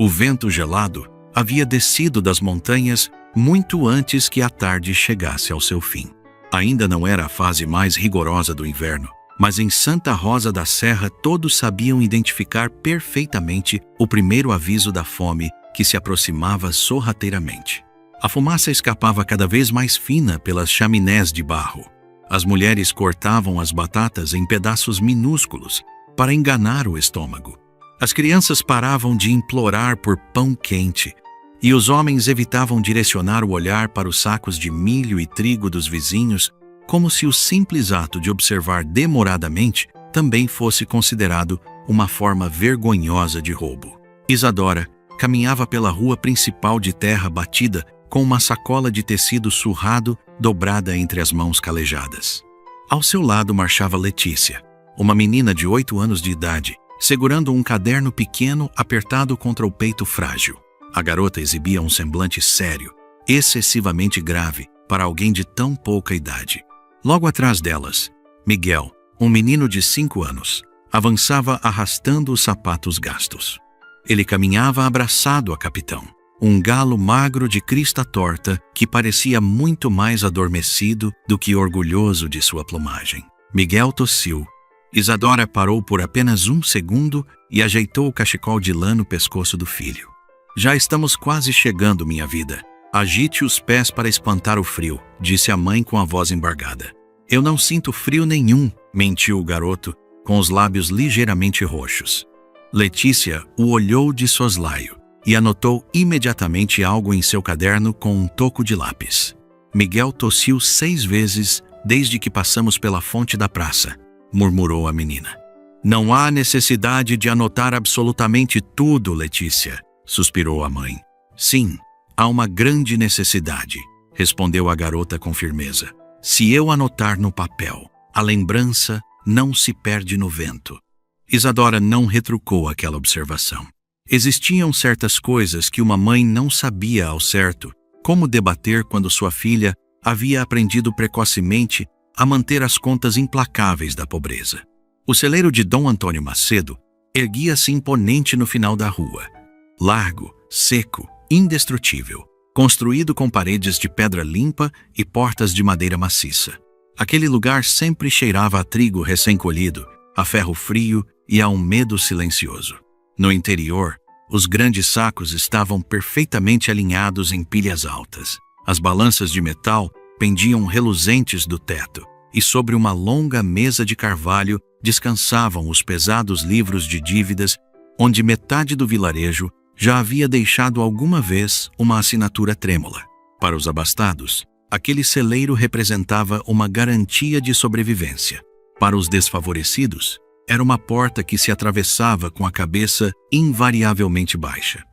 O vento gelado havia descido das montanhas muito antes que a tarde chegasse ao seu fim. Ainda não era a fase mais rigorosa do inverno, mas em Santa Rosa da Serra todos sabiam identificar perfeitamente o primeiro aviso da fome que se aproximava sorrateiramente. A fumaça escapava cada vez mais fina pelas chaminés de barro. As mulheres cortavam as batatas em pedaços minúsculos para enganar o estômago. As crianças paravam de implorar por pão quente, e os homens evitavam direcionar o olhar para os sacos de milho e trigo dos vizinhos, como se o simples ato de observar demoradamente também fosse considerado uma forma vergonhosa de roubo. Isadora caminhava pela rua principal de terra batida com uma sacola de tecido surrado dobrada entre as mãos calejadas. Ao seu lado marchava Letícia, uma menina de 8 anos de idade, segurando um caderno pequeno apertado contra o peito frágil. A garota exibia um semblante sério, excessivamente grave para alguém de tão pouca idade. Logo atrás delas, Miguel, um menino de 5 anos, avançava arrastando os sapatos gastos. Ele caminhava abraçado a Capitão, um galo magro de crista torta que parecia muito mais adormecido do que orgulhoso de sua plumagem. Miguel tossiu. Isadora parou por apenas 1 segundo e ajeitou o cachecol de lã no pescoço do filho. Já estamos quase chegando, minha vida. Agite os pés para espantar o frio, disse a mãe com a voz embargada. Eu não sinto frio nenhum, mentiu o garoto, com os lábios ligeiramente roxos. Letícia o olhou de soslaio e anotou imediatamente algo em seu caderno com um toco de lápis. Miguel tossiu 6 vezes desde que passamos pela fonte da praça, murmurou a menina. Não há necessidade de anotar absolutamente tudo, Letícia, suspirou a mãe. Sim, há uma grande necessidade, respondeu a garota com firmeza. Se eu anotar no papel, a lembrança não se perde no vento. Isadora não retrucou aquela observação. Existiam certas coisas que uma mãe não sabia ao certo como debater quando sua filha havia aprendido precocemente a manter as contas implacáveis da pobreza. O celeiro de Dom Antônio Macedo erguia-se imponente no final da rua. Largo, seco, indestrutível, construído com paredes de pedra limpa e portas de madeira maciça. Aquele lugar sempre cheirava a trigo recém-colhido, a ferro frio e a um medo silencioso. No interior, os grandes sacos estavam perfeitamente alinhados em pilhas altas. As balanças de metal pendiam reluzentes do teto, e sobre uma longa mesa de carvalho descansavam os pesados livros de dívidas, onde metade do vilarejo já havia deixado alguma vez uma assinatura trêmula. Para os abastados, aquele celeiro representava uma garantia de sobrevivência. Para os desfavorecidos, era uma porta que se atravessava com a cabeça invariavelmente baixa.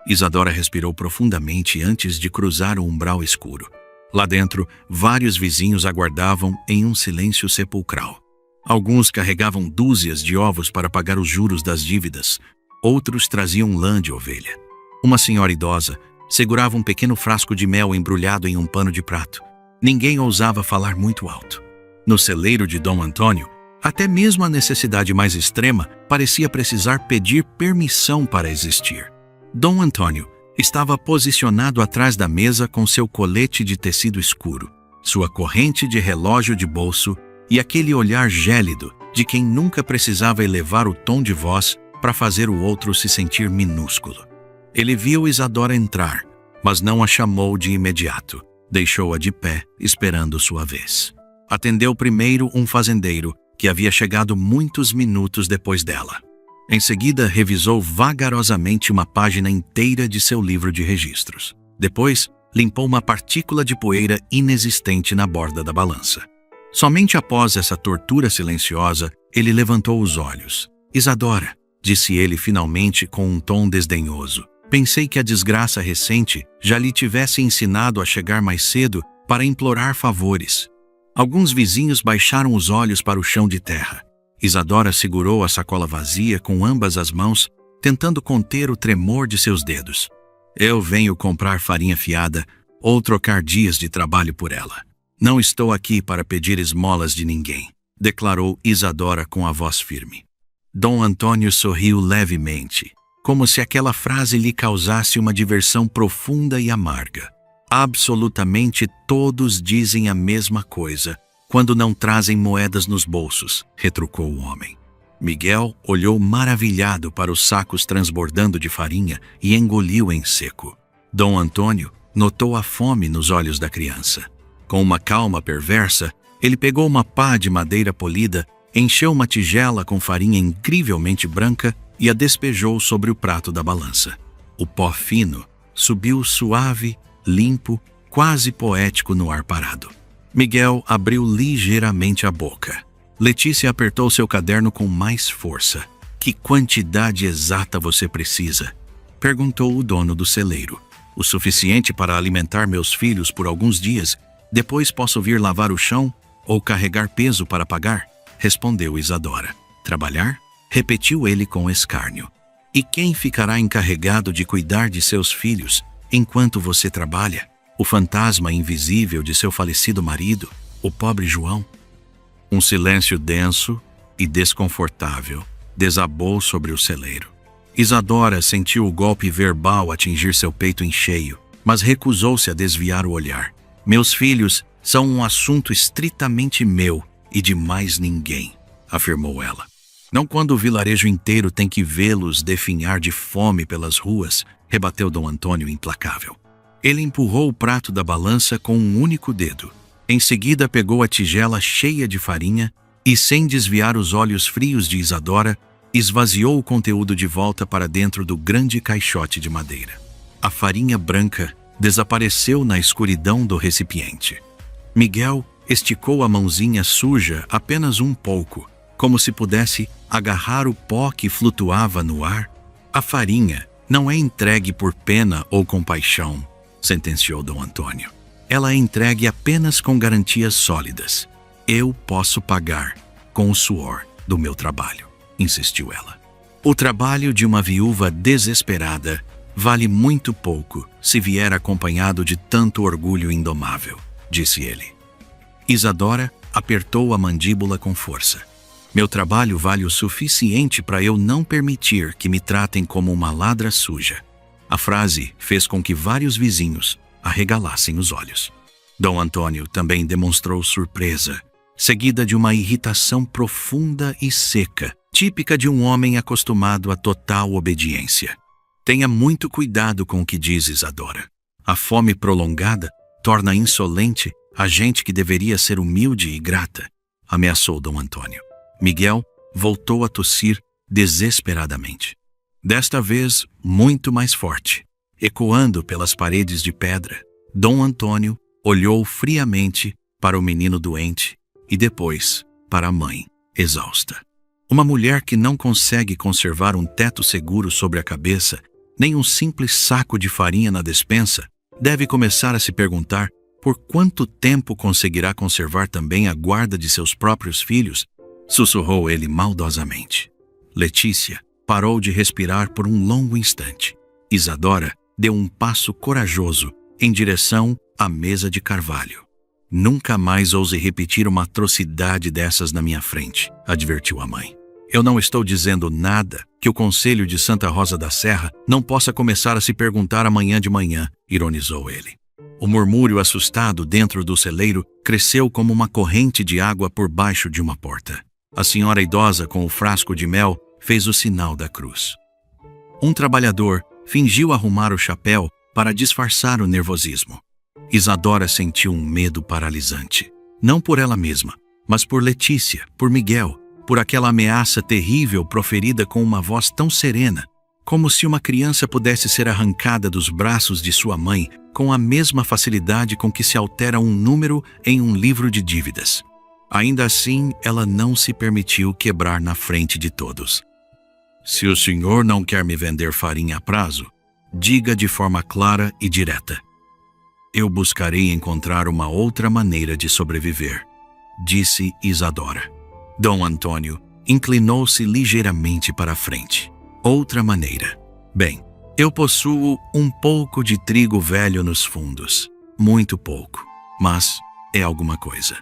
Isadora respirou profundamente antes de cruzar o umbral escuro. Lá dentro, vários vizinhos aguardavam em um silêncio sepulcral. Alguns carregavam dúzias de ovos para pagar os juros das dívidas, outros traziam lã de ovelha. Uma senhora idosa segurava um pequeno frasco de mel embrulhado em um pano de prato. Ninguém ousava falar muito alto. No celeiro de Dom Antônio, até mesmo a necessidade mais extrema parecia precisar pedir permissão para existir. Dom Antônio estava posicionado atrás da mesa com seu colete de tecido escuro, sua corrente de relógio de bolso e aquele olhar gélido de quem nunca precisava elevar o tom de voz para fazer o outro se sentir minúsculo. Ele viu Isadora entrar, mas não a chamou de imediato. Deixou-a de pé, esperando sua vez. Atendeu primeiro um fazendeiro, que havia chegado muitos minutos depois dela. Em seguida, revisou vagarosamente uma página inteira de seu livro de registros. Depois, limpou uma partícula de poeira inexistente na borda da balança. Somente após essa tortura silenciosa, ele levantou os olhos. Isadora, disse ele finalmente com um tom desdenhoso. Pensei que a desgraça recente já lhe tivesse ensinado a chegar mais cedo para implorar favores. Alguns vizinhos baixaram os olhos para o chão de terra. Isadora segurou a sacola vazia com ambas as mãos, tentando conter o tremor de seus dedos. Eu venho comprar farinha fiada ou trocar dias de trabalho por ela. Não estou aqui para pedir esmolas de ninguém, declarou Isadora com a voz firme. Dom Antônio sorriu levemente. como se aquela frase lhe causasse uma diversão profunda e amarga. Absolutamente todos dizem a mesma coisa quando não trazem moedas nos bolsos, retrucou o homem. Miguel olhou maravilhado para os sacos transbordando de farinha e engoliu em seco. Dom Antônio notou a fome nos olhos da criança. Com uma calma perversa, ele pegou uma pá de madeira polida, encheu uma tigela com farinha incrivelmente branca e a despejou sobre o prato da balança. O pó fino subiu suave, limpo, quase poético no ar parado. Miguel abriu ligeiramente a boca. Letícia apertou seu caderno com mais força. Que quantidade exata você precisa? Perguntou o dono do celeiro. O suficiente para alimentar meus filhos por alguns dias. Depois posso vir lavar o chão ou carregar peso para pagar? Respondeu Isadora. Trabalhar? Repetiu ele com escárnio. E quem ficará encarregado de cuidar de seus filhos enquanto você trabalha? O fantasma invisível de seu falecido marido, o pobre João? Um silêncio denso e desconfortável desabou sobre o celeiro. Isadora sentiu o golpe verbal atingir seu peito em cheio, mas recusou-se a desviar o olhar. Meus filhos são um assunto estritamente meu e de mais ninguém, afirmou ela. Não quando o vilarejo inteiro tem que vê-los definhar de fome pelas ruas, rebateu Dom Antônio implacável. Ele empurrou o prato da balança com um único dedo. Em seguida pegou a tigela cheia de farinha e, sem desviar os olhos frios de Isadora, esvaziou o conteúdo de volta para dentro do grande caixote de madeira. A farinha branca desapareceu na escuridão do recipiente. Miguel esticou a mãozinha suja apenas um pouco, como se pudesse agarrar o pó que flutuava no ar. A farinha não é entregue por pena ou compaixão, sentenciou Dom Antônio. Ela é entregue apenas com garantias sólidas. Eu posso pagar com o suor do meu trabalho, insistiu ela. O trabalho de uma viúva desesperada vale muito pouco se vier acompanhado de tanto orgulho indomável, disse ele. Isadora apertou a mandíbula com força. Meu trabalho vale o suficiente para eu não permitir que me tratem como uma ladra suja. A frase fez com que vários vizinhos arregalassem os olhos. Dom Antônio também demonstrou surpresa, seguida de uma irritação profunda e seca, típica de um homem acostumado a total obediência. Tenha muito cuidado com o que diz, Isadora. A fome prolongada torna insolente a gente que deveria ser humilde e grata, ameaçou Dom Antônio. Miguel voltou a tossir desesperadamente. Desta vez, muito mais forte. Ecoando pelas paredes de pedra, Dom Antônio olhou friamente para o menino doente e depois para a mãe, exausta. Uma mulher que não consegue conservar um teto seguro sobre a cabeça, nem um simples saco de farinha na despensa, deve começar a se perguntar por quanto tempo conseguirá conservar também a guarda de seus próprios filhos, sussurrou ele maldosamente. Letícia parou de respirar por um longo instante. Isadora deu um passo corajoso em direção à mesa de carvalho. Nunca mais ouse repetir uma atrocidade dessas na minha frente, advertiu a mãe. Eu não estou dizendo nada que o Conselho de Santa Rosa da Serra não possa começar a se perguntar amanhã de manhã, ironizou ele. O murmúrio assustado dentro do celeiro cresceu como uma corrente de água por baixo de uma porta. A senhora idosa com o frasco de mel fez o sinal da cruz. Um trabalhador fingiu arrumar o chapéu para disfarçar o nervosismo. Isadora sentiu um medo paralisante. Não por ela mesma, mas por Letícia, por Miguel, por aquela ameaça terrível proferida com uma voz tão serena, como se uma criança pudesse ser arrancada dos braços de sua mãe com a mesma facilidade com que se altera um número em um livro de dívidas. Ainda assim, ela não se permitiu quebrar na frente de todos. Se o senhor não quer me vender farinha a prazo, diga de forma clara e direta. Eu buscarei encontrar uma outra maneira de sobreviver, disse Isadora. Dom Antônio inclinou-se ligeiramente para a frente. Outra maneira. Bem, eu possuo um pouco de trigo velho nos fundos. Muito pouco, mas é alguma coisa.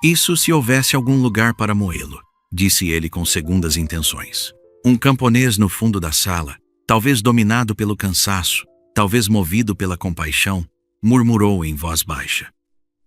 Isso se houvesse algum lugar para moê-lo, disse ele com segundas intenções. Um camponês no fundo da sala Talvez dominado pelo cansaço, talvez movido pela compaixão, murmurou em voz baixa.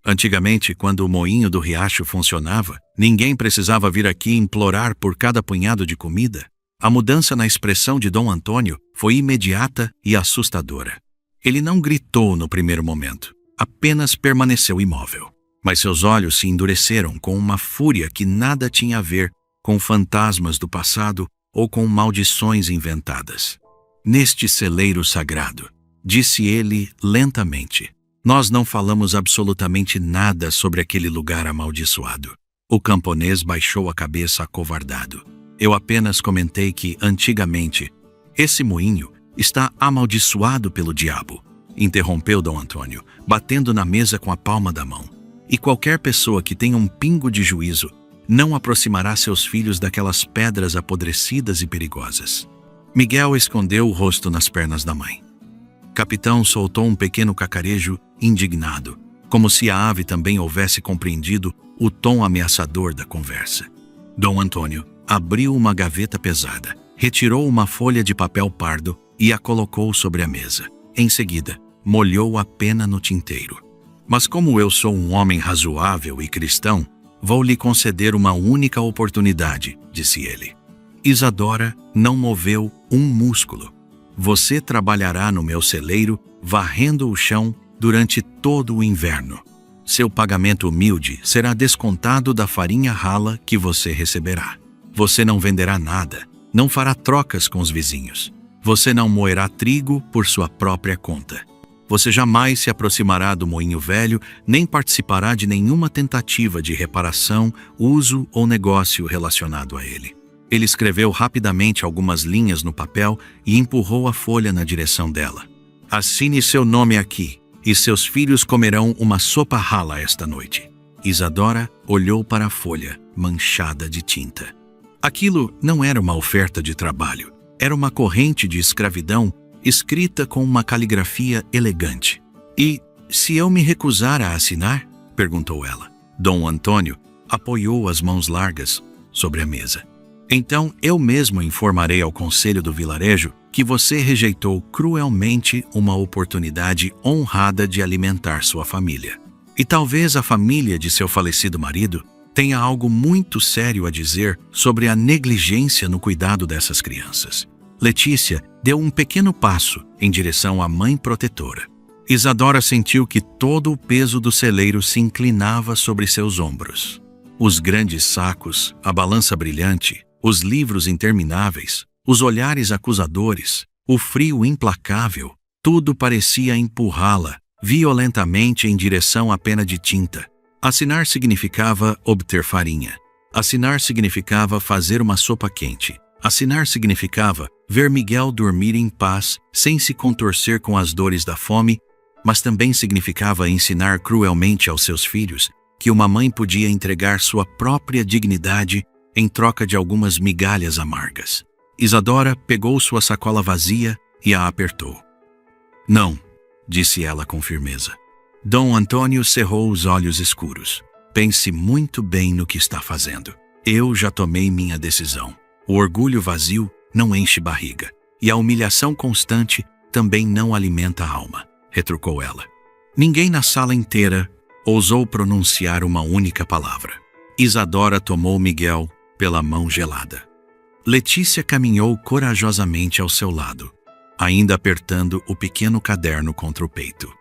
Antigamente, quando o moinho do riacho funcionava, ninguém precisava vir aqui implorar por cada punhado de comida. A mudança na expressão de Dom Antônio foi imediata e assustadora. Ele não gritou no primeiro momento, apenas permaneceu imóvel. Mas seus olhos se endureceram com uma fúria que nada tinha a ver com fantasmas do passado ou com maldições inventadas. Neste celeiro sagrado, disse ele lentamente, nós não falamos absolutamente nada sobre aquele lugar amaldiçoado. O camponês baixou a cabeça acovardado. Eu apenas comentei que, antigamente, esse moinho está amaldiçoado pelo diabo, interrompeu Dom Antônio, batendo na mesa com a palma da mão. E qualquer pessoa que tenha um pingo de juízo não aproximará seus filhos daquelas pedras apodrecidas e perigosas. Miguel escondeu o rosto nas pernas da mãe. Capitão soltou um pequeno cacarejo indignado, como se a ave também houvesse compreendido o tom ameaçador da conversa. Dom Antônio abriu uma gaveta pesada, retirou uma folha de papel pardo e a colocou sobre a mesa. Em seguida, molhou a pena no tinteiro. Mas como eu sou um homem razoável e cristão, vou lhe conceder uma única oportunidade, disse ele. Isadora não moveu um músculo. Você trabalhará no meu celeiro, varrendo o chão durante todo o inverno. Seu pagamento humilde será descontado da farinha rala que você receberá. Você não venderá nada, não fará trocas com os vizinhos. Você não moerá trigo por sua própria conta. Você jamais se aproximará do moinho velho, nem participará de nenhuma tentativa de reparação, uso ou negócio relacionado a ele. Ele escreveu rapidamente algumas linhas no papel e empurrou a folha na direção dela. Assine seu nome aqui, e seus filhos comerão uma sopa rala esta noite. Isadora olhou para a folha, manchada de tinta. Aquilo não era uma oferta de trabalho, era uma corrente de escravidão escrita com uma caligrafia elegante. E se eu me recusar a assinar? Perguntou ela. Dom Antônio apoiou as mãos largas sobre a mesa. Então eu mesmo informarei ao conselho do vilarejo que você rejeitou cruelmente uma oportunidade honrada de alimentar sua família. E talvez a família de seu falecido marido tenha algo muito sério a dizer sobre a negligência no cuidado dessas crianças. Letícia deu um pequeno passo em direção à mãe protetora. Isadora sentiu que todo o peso do celeiro se inclinava sobre seus ombros. Os grandes sacos, a balança brilhante, os livros intermináveis, os olhares acusadores, o frio implacável, tudo parecia empurrá-la violentamente em direção à pena de tinta. Assinar significava obter farinha. Assinar significava fazer uma sopa quente. Assinar significava ver Miguel dormir em paz, sem se contorcer com as dores da fome, mas também significava ensinar cruelmente aos seus filhos que uma mãe podia entregar sua própria dignidade em troca de algumas migalhas amargas. Isadora pegou sua sacola vazia e a apertou. Não, disse ela com firmeza. Dom Antônio cerrou os olhos escuros. Pense muito bem no que está fazendo. Eu já tomei minha decisão. O orgulho vazio não enche barriga, e a humilhação constante também não alimenta a alma, retrucou ela. Ninguém na sala inteira ousou pronunciar uma única palavra. Isadora tomou Miguel pela mão gelada. Letícia caminhou corajosamente ao seu lado, ainda apertando o pequeno caderno contra o peito.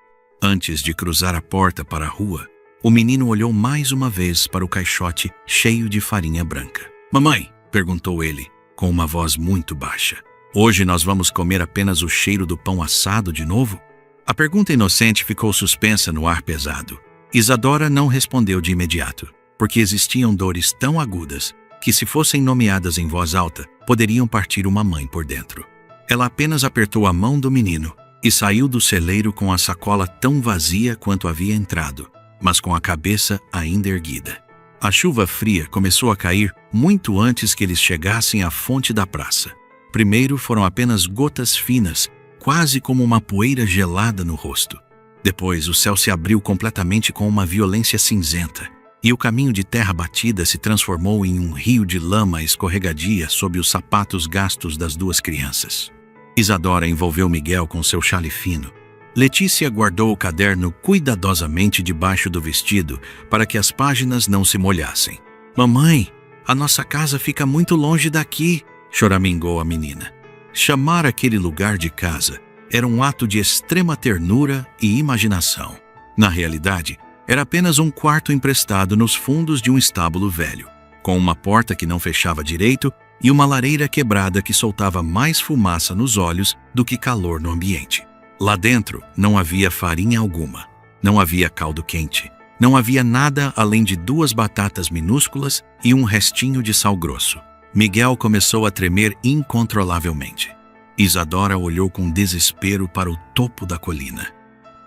Antes de cruzar a porta para a rua, o menino olhou mais uma vez para o caixote cheio de farinha branca. Mamãe, perguntou ele, com uma voz muito baixa. Hoje nós vamos comer apenas o cheiro do pão assado de novo? A pergunta inocente ficou suspensa no ar pesado. Isadora não respondeu de imediato, porque existiam dores tão agudas que, se fossem nomeadas em voz alta, poderiam partir uma mãe por dentro. Ela apenas apertou a mão do menino e saiu do celeiro com a sacola tão vazia quanto havia entrado, mas com a cabeça ainda erguida. A chuva fria começou a cair muito antes que eles chegassem à fonte da praça. Primeiro foram apenas gotas finas, quase como uma poeira gelada no rosto. Depois o céu se abriu completamente com uma violência cinzenta, e o caminho de terra batida se transformou em um rio de lama escorregadia sob os sapatos gastos das duas crianças. Isadora envolveu Miguel com seu chale fino. Letícia guardou o caderno cuidadosamente debaixo do vestido para que as páginas não se molhassem. Mamãe, a nossa casa fica muito longe daqui, choramingou a menina. Chamar aquele lugar de casa era um ato de extrema ternura e imaginação. Na realidade, era apenas um quarto emprestado nos fundos de um estábulo velho, com uma porta que não fechava direito e uma lareira quebrada que soltava mais fumaça nos olhos do que calor no ambiente. Lá dentro não havia farinha alguma, não havia caldo quente, não havia nada além de 2 batatas minúsculas e um restinho de sal grosso. Miguel começou a tremer incontrolavelmente. Isadora olhou com desespero para o topo da colina.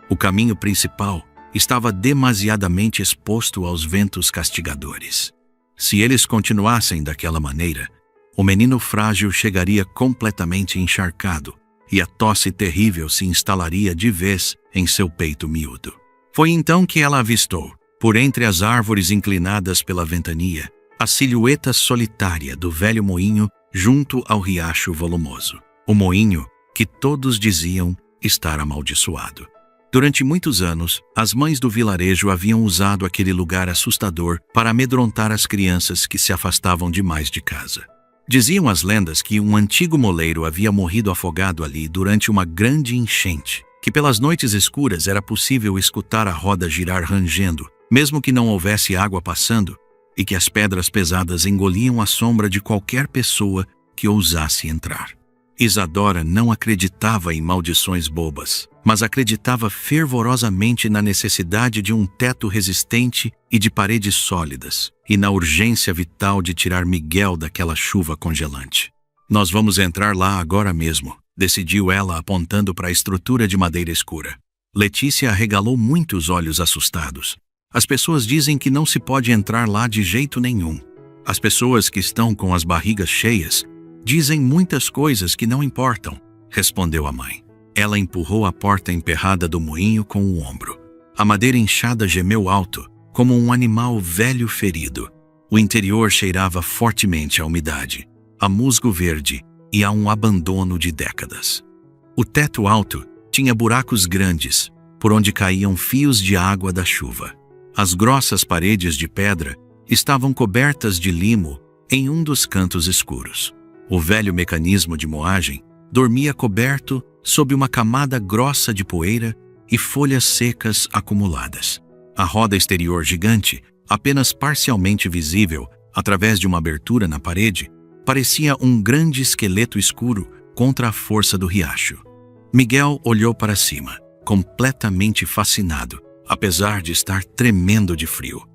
O caminho principal estava demasiadamente exposto aos ventos castigadores. Se eles continuassem daquela maneira, o menino frágil chegaria completamente encharcado e a tosse terrível se instalaria de vez em seu peito miúdo. Foi então que ela avistou, por entre as árvores inclinadas pela ventania, a silhueta solitária do velho moinho junto ao riacho volumoso. O moinho que todos diziam estar amaldiçoado. Durante muitos anos, as mães do vilarejo haviam usado aquele lugar assustador para amedrontar as crianças que se afastavam demais de casa. Diziam as lendas que um antigo moleiro havia morrido afogado ali durante uma grande enchente, que pelas noites escuras era possível escutar a roda girar rangendo, mesmo que não houvesse água passando, e que as pedras pesadas engoliam a sombra de qualquer pessoa que ousasse entrar. Isadora não acreditava em maldições bobas, mas acreditava fervorosamente na necessidade de um teto resistente e de paredes sólidas, e na urgência vital de tirar Miguel daquela chuva congelante. Nós vamos entrar lá agora mesmo, decidiu ela apontando para a estrutura de madeira escura. Letícia arregalou muito os olhos assustados. As pessoas dizem que não se pode entrar lá de jeito nenhum. As pessoas que estão com as barrigas cheias dizem muitas coisas que não importam, respondeu a mãe. Ela empurrou a porta emperrada do moinho com o ombro. A madeira inchada gemeu alto, como um animal velho ferido. O interior cheirava fortemente a umidade, a musgo verde e a um abandono de décadas. O teto alto tinha buracos grandes, por onde caíam fios de água da chuva. As grossas paredes de pedra estavam cobertas de limo em um dos cantos escuros. O velho mecanismo de moagem dormia coberto sob uma camada grossa de poeira e folhas secas acumuladas. A roda exterior gigante, apenas parcialmente visível através de uma abertura na parede, parecia um grande esqueleto escuro contra a força do riacho. Miguel olhou para cima, completamente fascinado, apesar de estar tremendo de frio.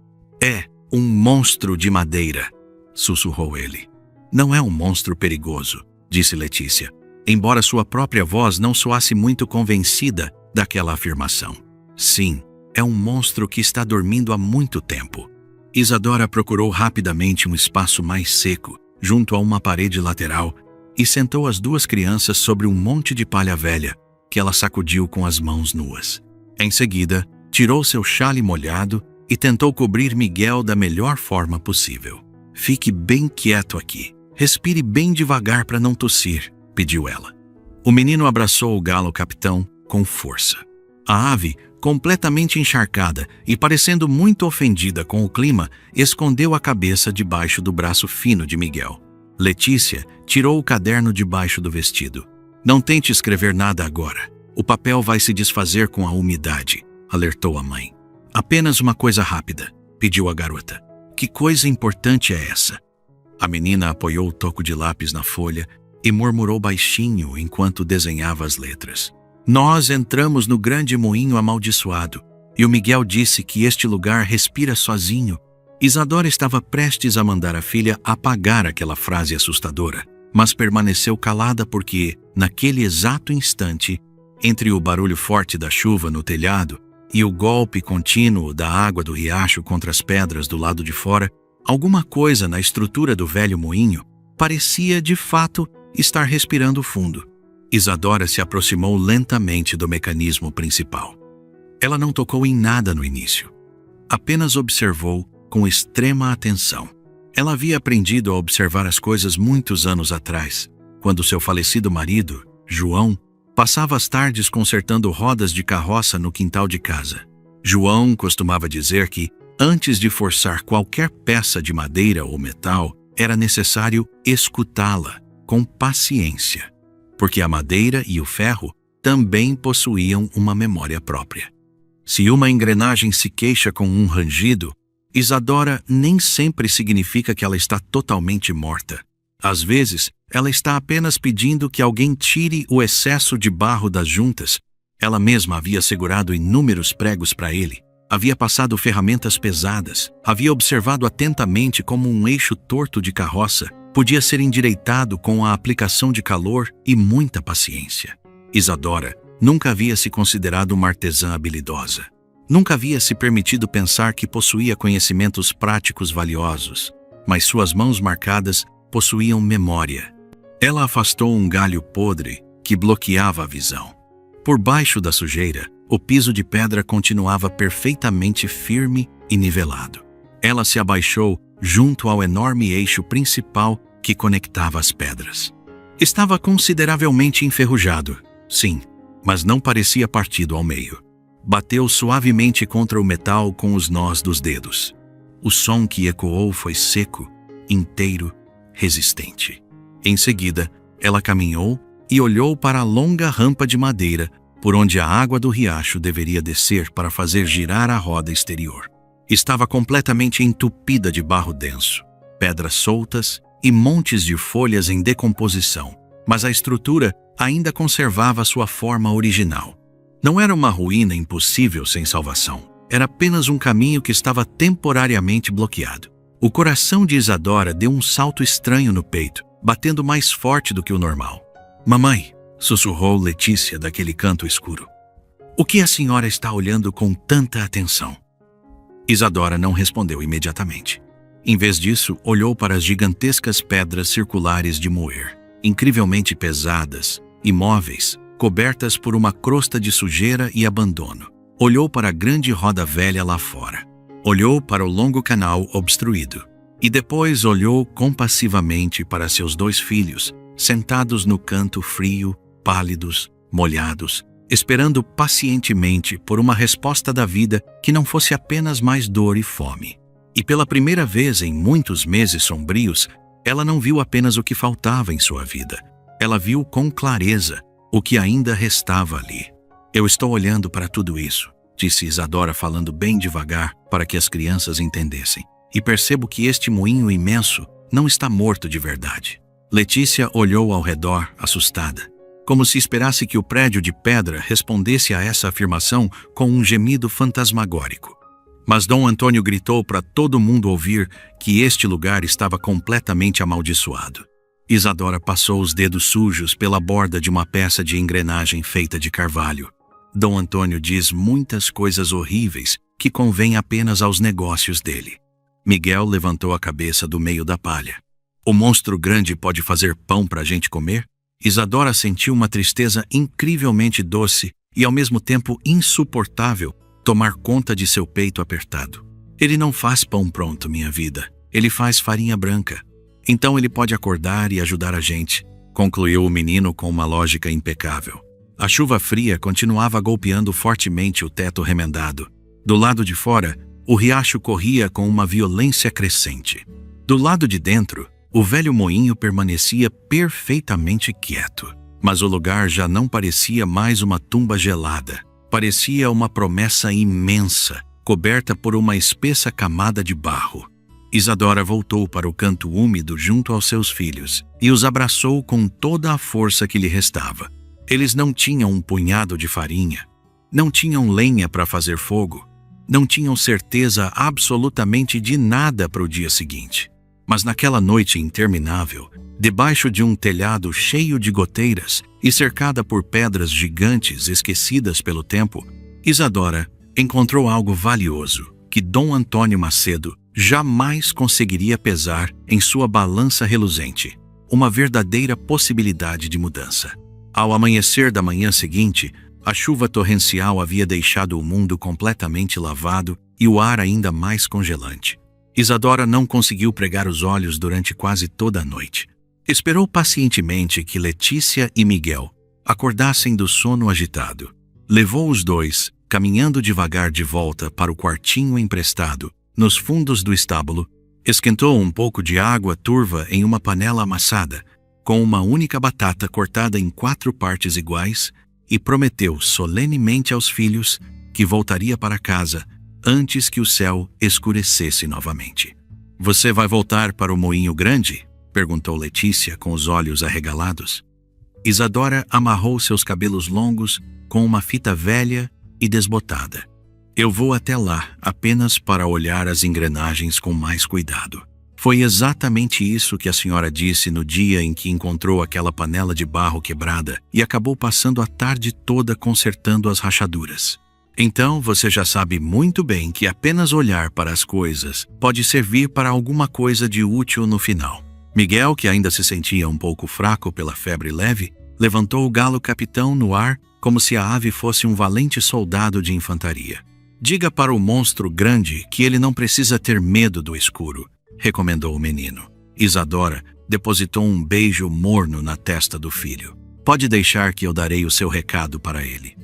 É um monstro de madeira, sussurrou ele. Não é um monstro perigoso, disse Letícia, embora sua própria voz não soasse muito convencida daquela afirmação. Sim, é um monstro que está dormindo há muito tempo. Isadora procurou rapidamente um espaço mais seco, junto a uma parede lateral, e sentou as 2 crianças sobre um monte de palha velha, que ela sacudiu com as mãos nuas. Em seguida, tirou seu chale molhado e tentou cobrir Miguel da melhor forma possível. Fique bem quieto aqui. Respire bem devagar para não tossir, pediu ela. O menino abraçou o galo capitão com força. A ave, completamente encharcada e parecendo muito ofendida com o clima, escondeu a cabeça debaixo do braço fino de Miguel. Letícia tirou o caderno debaixo do vestido. Não tente escrever nada agora. O papel vai se desfazer com a umidade, alertou a mãe. Apenas uma coisa rápida, pediu a garota. Que coisa importante é essa? A menina apoiou o toco de lápis na folha e murmurou baixinho enquanto desenhava as letras. Nós entramos no grande moinho amaldiçoado, e o Miguel disse que este lugar respira sozinho. Isadora estava prestes a mandar a filha apagar aquela frase assustadora, mas permaneceu calada porque, naquele exato instante, entre o barulho forte da chuva no telhado e o golpe contínuo da água do riacho contra as pedras do lado de fora, alguma coisa na estrutura do velho moinho parecia, de fato, estar respirando fundo. Isadora se aproximou lentamente do mecanismo principal. Ela não tocou em nada no início. Apenas observou com extrema atenção. Ela havia aprendido a observar as coisas muitos anos atrás, quando seu falecido marido, João, passava as tardes consertando rodas de carroça no quintal de casa. João costumava dizer que, antes de forçar qualquer peça de madeira ou metal, era necessário escutá-la com paciência, porque a madeira e o ferro também possuíam uma memória própria. Se uma engrenagem se queixa com um rangido, Isadora nem sempre significa que ela está totalmente morta. Às vezes, ela está apenas pedindo que alguém tire o excesso de barro das juntas. Ela mesma havia segurado inúmeros pregos para ele, havia passado ferramentas pesadas, havia observado atentamente como um eixo torto de carroça podia ser endireitado com a aplicação de calor e muita paciência. Isadora nunca havia se considerado uma artesã habilidosa. Nunca havia se permitido pensar que possuía conhecimentos práticos valiosos, mas suas mãos marcadas possuíam memória. Ela afastou um galho podre que bloqueava a visão. Por baixo da sujeira, o piso de pedra continuava perfeitamente firme e nivelado. Ela se abaixou junto ao enorme eixo principal que conectava as pedras. Estava consideravelmente enferrujado, sim, mas não parecia partido ao meio. Bateu suavemente contra o metal com os nós dos dedos. O som que ecoou foi seco, inteiro, resistente. Em seguida, ela caminhou e olhou para a longa rampa de madeira por onde a água do riacho deveria descer para fazer girar a roda exterior. Estava completamente entupida de barro denso, pedras soltas e montes de folhas em decomposição, mas a estrutura ainda conservava sua forma original. Não era uma ruína impossível sem salvação. Era apenas um caminho que estava temporariamente bloqueado. O coração de Isadora deu um salto estranho no peito, batendo mais forte do que o normal. "Mamãe", sussurrou Letícia daquele canto escuro. "O que a senhora está olhando com tanta atenção?" Isadora não respondeu imediatamente. Em vez disso, olhou para as gigantescas pedras circulares de moer, incrivelmente pesadas, imóveis, cobertas por uma crosta de sujeira e abandono. Olhou para a grande roda velha lá fora. Olhou para o longo canal obstruído. E depois olhou compassivamente para seus 2 filhos, sentados no canto frio, pálidos, molhados, esperando pacientemente por uma resposta da vida que não fosse apenas mais dor e fome. E pela primeira vez em muitos meses sombrios, ela não viu apenas o que faltava em sua vida. Ela viu com clareza o que ainda restava ali. "Eu estou olhando para tudo isso", disse Isadora falando bem devagar para que as crianças entendessem. "E percebo que este moinho imenso não está morto de verdade." Letícia olhou ao redor, assustada, como se esperasse que o prédio de pedra respondesse a essa afirmação com um gemido fantasmagórico. Mas Dom Antônio gritou para todo mundo ouvir que este lugar estava completamente amaldiçoado. Isadora passou os dedos sujos pela borda de uma peça de engrenagem feita de carvalho. Dom Antônio diz muitas coisas horríveis que convêm apenas aos negócios dele. Miguel levantou a cabeça do meio da palha. "O monstro grande pode fazer pão para a gente comer?" Isadora sentiu uma tristeza incrivelmente doce e ao mesmo tempo insuportável tomar conta de seu peito apertado. "Ele não faz pão pronto, minha vida. Ele faz farinha branca. Então ele pode acordar e ajudar a gente", concluiu o menino com uma lógica impecável. A chuva fria continuava golpeando fortemente o teto remendado. Do lado de fora, o riacho corria com uma violência crescente. Do lado de dentro, o velho moinho permanecia perfeitamente quieto. Mas o lugar já não parecia mais uma tumba gelada. Parecia uma promessa imensa, coberta por uma espessa camada de barro. Isadora voltou para o canto úmido junto aos seus filhos e os abraçou com toda a força que lhe restava. Eles não tinham um punhado de farinha, não tinham lenha para fazer fogo, não tinham certeza absolutamente de nada para o dia seguinte. Mas naquela noite interminável, debaixo de um telhado cheio de goteiras e cercada por pedras gigantes esquecidas pelo tempo, Isadora encontrou algo valioso que Dom Antônio Macedo jamais conseguiria pesar em sua balança reluzente, uma verdadeira possibilidade de mudança. Ao amanhecer da manhã seguinte, a chuva torrencial havia deixado o mundo completamente lavado e o ar ainda mais congelante. Isadora não conseguiu pregar os olhos durante quase toda a noite. Esperou pacientemente que Letícia e Miguel acordassem do sono agitado. Levou os dois, caminhando devagar de volta para o quartinho emprestado, nos fundos do estábulo, esquentou um pouco de água turva em uma panela amassada, com uma única batata cortada em 4 partes iguais, e prometeu solenemente aos filhos que voltaria para casa antes que o céu escurecesse novamente. "Você vai voltar para o moinho grande?" perguntou Letícia com os olhos arregalados. Isadora amarrou seus cabelos longos com uma fita velha e desbotada. "Eu vou até lá apenas para olhar as engrenagens com mais cuidado." Foi exatamente isso que a senhora disse no dia em que encontrou aquela panela de barro quebrada e acabou passando a tarde toda consertando as rachaduras. Então você já sabe muito bem que apenas olhar para as coisas pode servir para alguma coisa de útil no final. Miguel, que ainda se sentia um pouco fraco pela febre leve, levantou o galo capitão no ar como se a ave fosse um valente soldado de infantaria. "Diga para o monstro grande que ele não precisa ter medo do escuro", recomendou o menino. Isadora depositou um beijo morno na testa do filho. "Pode deixar que eu darei o seu recado para ele."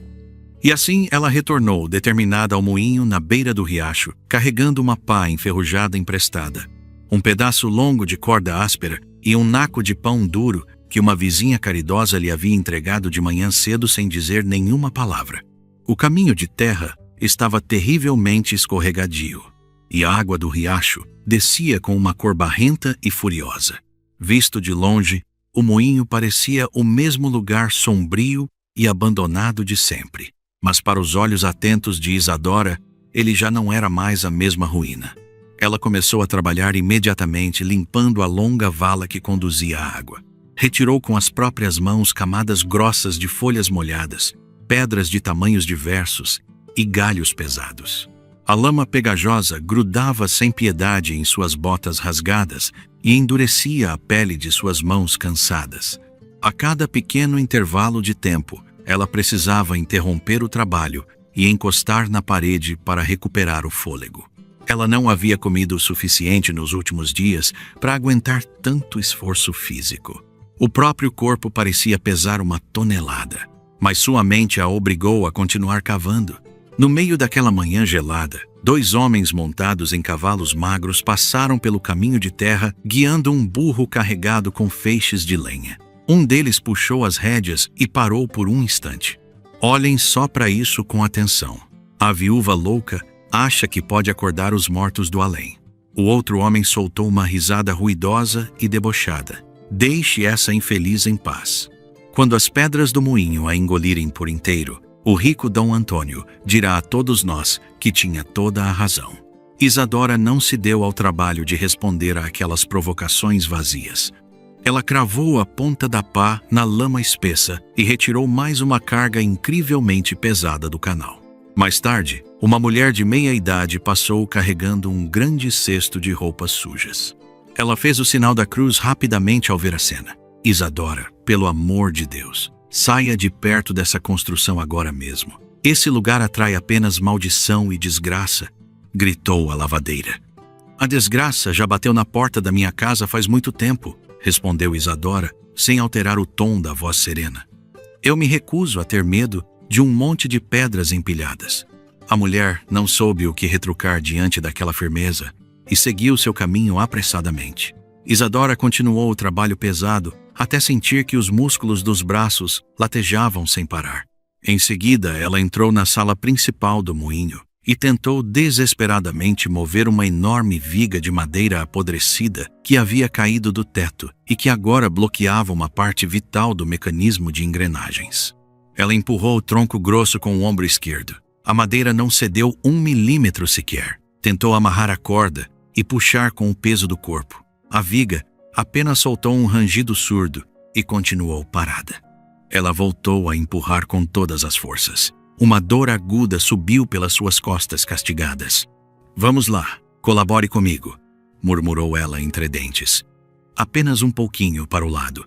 E assim ela retornou, determinada ao moinho na beira do riacho, carregando uma pá enferrujada emprestada, um pedaço longo de corda áspera e um naco de pão duro que uma vizinha caridosa lhe havia entregado de manhã cedo sem dizer nenhuma palavra. O caminho de terra estava terrivelmente escorregadio, e a água do riacho descia com uma cor barrenta e furiosa. Visto de longe, o moinho parecia o mesmo lugar sombrio e abandonado de sempre. Mas para os olhos atentos de Isadora, ele já não era mais a mesma ruína. Ela começou a trabalhar imediatamente, limpando a longa vala que conduzia à água. Retirou com as próprias mãos camadas grossas de folhas molhadas, pedras de tamanhos diversos e galhos pesados. A lama pegajosa grudava sem piedade em suas botas rasgadas e endurecia a pele de suas mãos cansadas. A cada pequeno intervalo de tempo, ela precisava interromper o trabalho e encostar na parede para recuperar o fôlego. Ela não havia comido o suficiente nos últimos dias para aguentar tanto esforço físico. O próprio corpo parecia pesar uma tonelada, mas sua mente a obrigou a continuar cavando. No meio daquela manhã gelada, 2 homens montados em cavalos magros passaram pelo caminho de terra, guiando um burro carregado com feixes de lenha. Um deles puxou as rédeas e parou por um instante. Olhem só para isso com atenção. A viúva louca acha que pode acordar os mortos do além. O outro homem soltou uma risada ruidosa e debochada. Deixe essa infeliz em paz. Quando as pedras do moinho a engolirem por inteiro, o rico Dom Antônio dirá a todos nós que tinha toda a razão. Isadora não se deu ao trabalho de responder àquelas provocações vazias. Ela cravou a ponta da pá na lama espessa e retirou mais uma carga incrivelmente pesada do canal. Mais tarde, uma mulher de meia idade passou carregando um grande cesto de roupas sujas. Ela fez o sinal da cruz rapidamente ao ver a cena. Isadora, pelo amor de Deus, saia de perto dessa construção agora mesmo. Esse lugar atrai apenas maldição e desgraça, gritou a lavadeira. A desgraça já bateu na porta da minha casa faz muito tempo, respondeu Isadora, sem alterar o tom da voz serena. Eu me recuso a ter medo de um monte de pedras empilhadas. A mulher não soube o que retrucar diante daquela firmeza e seguiu seu caminho apressadamente. Isadora continuou o trabalho pesado até sentir que os músculos dos braços latejavam sem parar. Em seguida, ela entrou na sala principal do moinho e tentou desesperadamente mover uma enorme viga de madeira apodrecida que havia caído do teto e que agora bloqueava uma parte vital do mecanismo de engrenagens. Ela empurrou o tronco grosso com o ombro esquerdo. A madeira não cedeu 1 milímetro sequer. Tentou amarrar a corda e puxar com o peso do corpo. A viga apenas soltou um rangido surdo e continuou parada. Ela voltou a empurrar com todas as forças. Uma dor aguda subiu pelas suas costas castigadas. Vamos lá, colabore comigo, murmurou ela entre dentes. Apenas um pouquinho para o lado.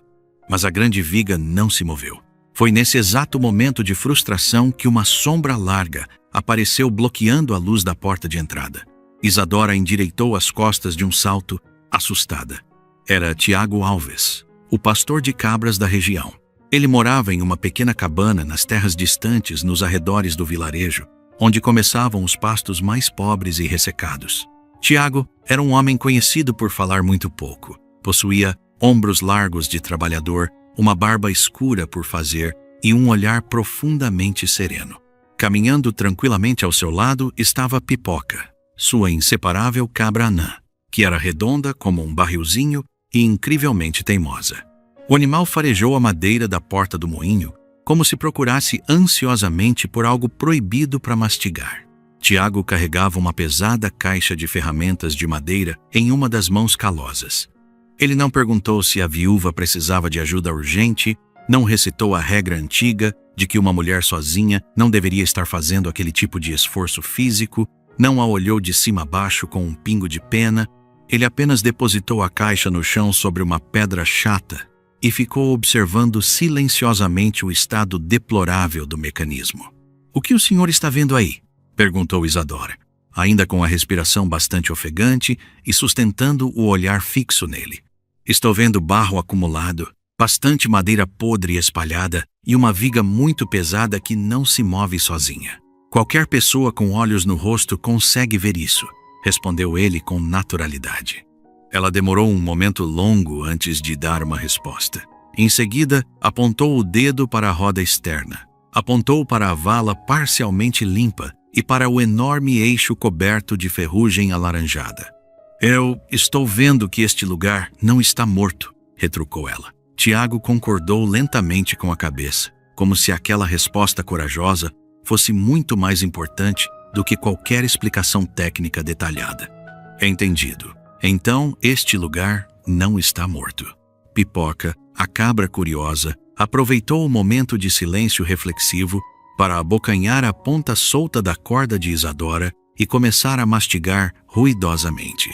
Mas a grande viga não se moveu. Foi nesse exato momento de frustração que uma sombra larga apareceu bloqueando a luz da porta de entrada. Isadora endireitou as costas de um salto, assustada. Era Tiago Alves, o pastor de cabras da região. Ele morava em uma pequena cabana nas terras distantes nos arredores do vilarejo, onde começavam os pastos mais pobres e ressecados. Tiago era um homem conhecido por falar muito pouco. Possuía ombros largos de trabalhador, uma barba escura por fazer e um olhar profundamente sereno. Caminhando tranquilamente ao seu lado estava Pipoca, sua inseparável cabra anã, que era redonda como um barrilzinho e incrivelmente teimosa. O animal farejou a madeira da porta do moinho, como se procurasse ansiosamente por algo proibido para mastigar. Tiago carregava uma pesada caixa de ferramentas de madeira em uma das mãos calosas. Ele não perguntou se a viúva precisava de ajuda urgente, não recitou a regra antiga de que uma mulher sozinha não deveria estar fazendo aquele tipo de esforço físico, não a olhou de cima a baixo com um pingo de pena. Ele apenas depositou a caixa no chão sobre uma pedra chata e ficou observando silenciosamente o estado deplorável do mecanismo. "O que o senhor está vendo aí?" perguntou Isadora, ainda com a respiração bastante ofegante e sustentando o olhar fixo nele. "Estou vendo barro acumulado, bastante madeira podre espalhada e uma viga muito pesada que não se move sozinha. Qualquer pessoa com olhos no rosto consegue ver isso", respondeu ele com naturalidade. Ela demorou um momento longo antes de dar uma resposta. Em seguida, apontou o dedo para a roda externa, apontou para a vala parcialmente limpa e para o enorme eixo coberto de ferrugem alaranjada. "Eu estou vendo que este lugar não está morto", retrucou ela. Tiago concordou lentamente com a cabeça, como se aquela resposta corajosa fosse muito mais importante do que qualquer explicação técnica detalhada. "Entendido. Então, este lugar não está morto." Pipoca, a cabra curiosa, aproveitou o momento de silêncio reflexivo para abocanhar a ponta solta da corda de Isadora e começar a mastigar ruidosamente.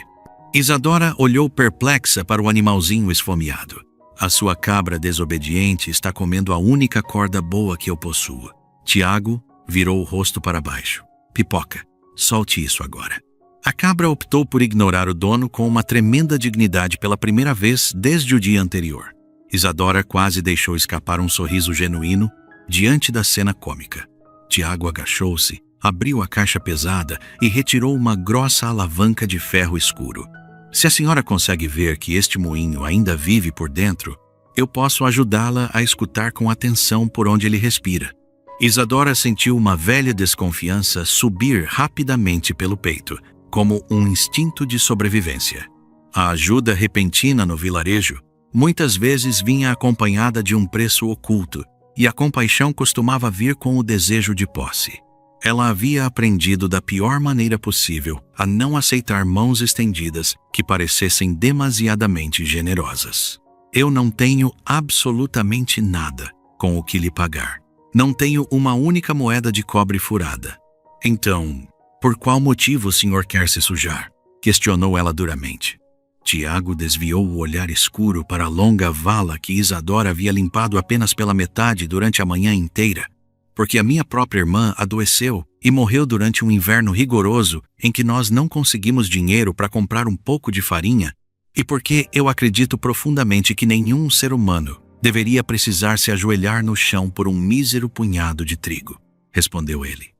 Isadora olhou perplexa para o animalzinho esfomeado. "A sua cabra desobediente está comendo a única corda boa que eu possuo." Tiago virou o rosto para baixo. "Pipoca, solte isso agora." A cabra optou por ignorar o dono com uma tremenda dignidade pela primeira vez desde o dia anterior. Isadora quase deixou escapar um sorriso genuíno diante da cena cômica. Tiago agachou-se, abriu a caixa pesada e retirou uma grossa alavanca de ferro escuro. "Se a senhora consegue ver que este moinho ainda vive por dentro, eu posso ajudá-la a escutar com atenção por onde ele respira." Isadora sentiu uma velha desconfiança subir rapidamente pelo peito, como um instinto de sobrevivência. A ajuda repentina no vilarejo muitas vezes vinha acompanhada de um preço oculto, e a compaixão costumava vir com o desejo de posse. Ela havia aprendido da pior maneira possível a não aceitar mãos estendidas que parecessem demasiadamente generosas. "Eu não tenho absolutamente nada com o que lhe pagar. Não tenho uma única moeda de cobre furada." "Então, por qual motivo o senhor quer se sujar?" questionou ela duramente. Tiago desviou o olhar escuro para a longa vala que Isadora havia limpado apenas pela metade durante a manhã inteira. "Porque a minha própria irmã adoeceu e morreu durante um inverno rigoroso em que nós não conseguimos dinheiro para comprar um pouco de farinha, e porque eu acredito profundamente que nenhum ser humano deveria precisar se ajoelhar no chão por um mísero punhado de trigo", respondeu ele.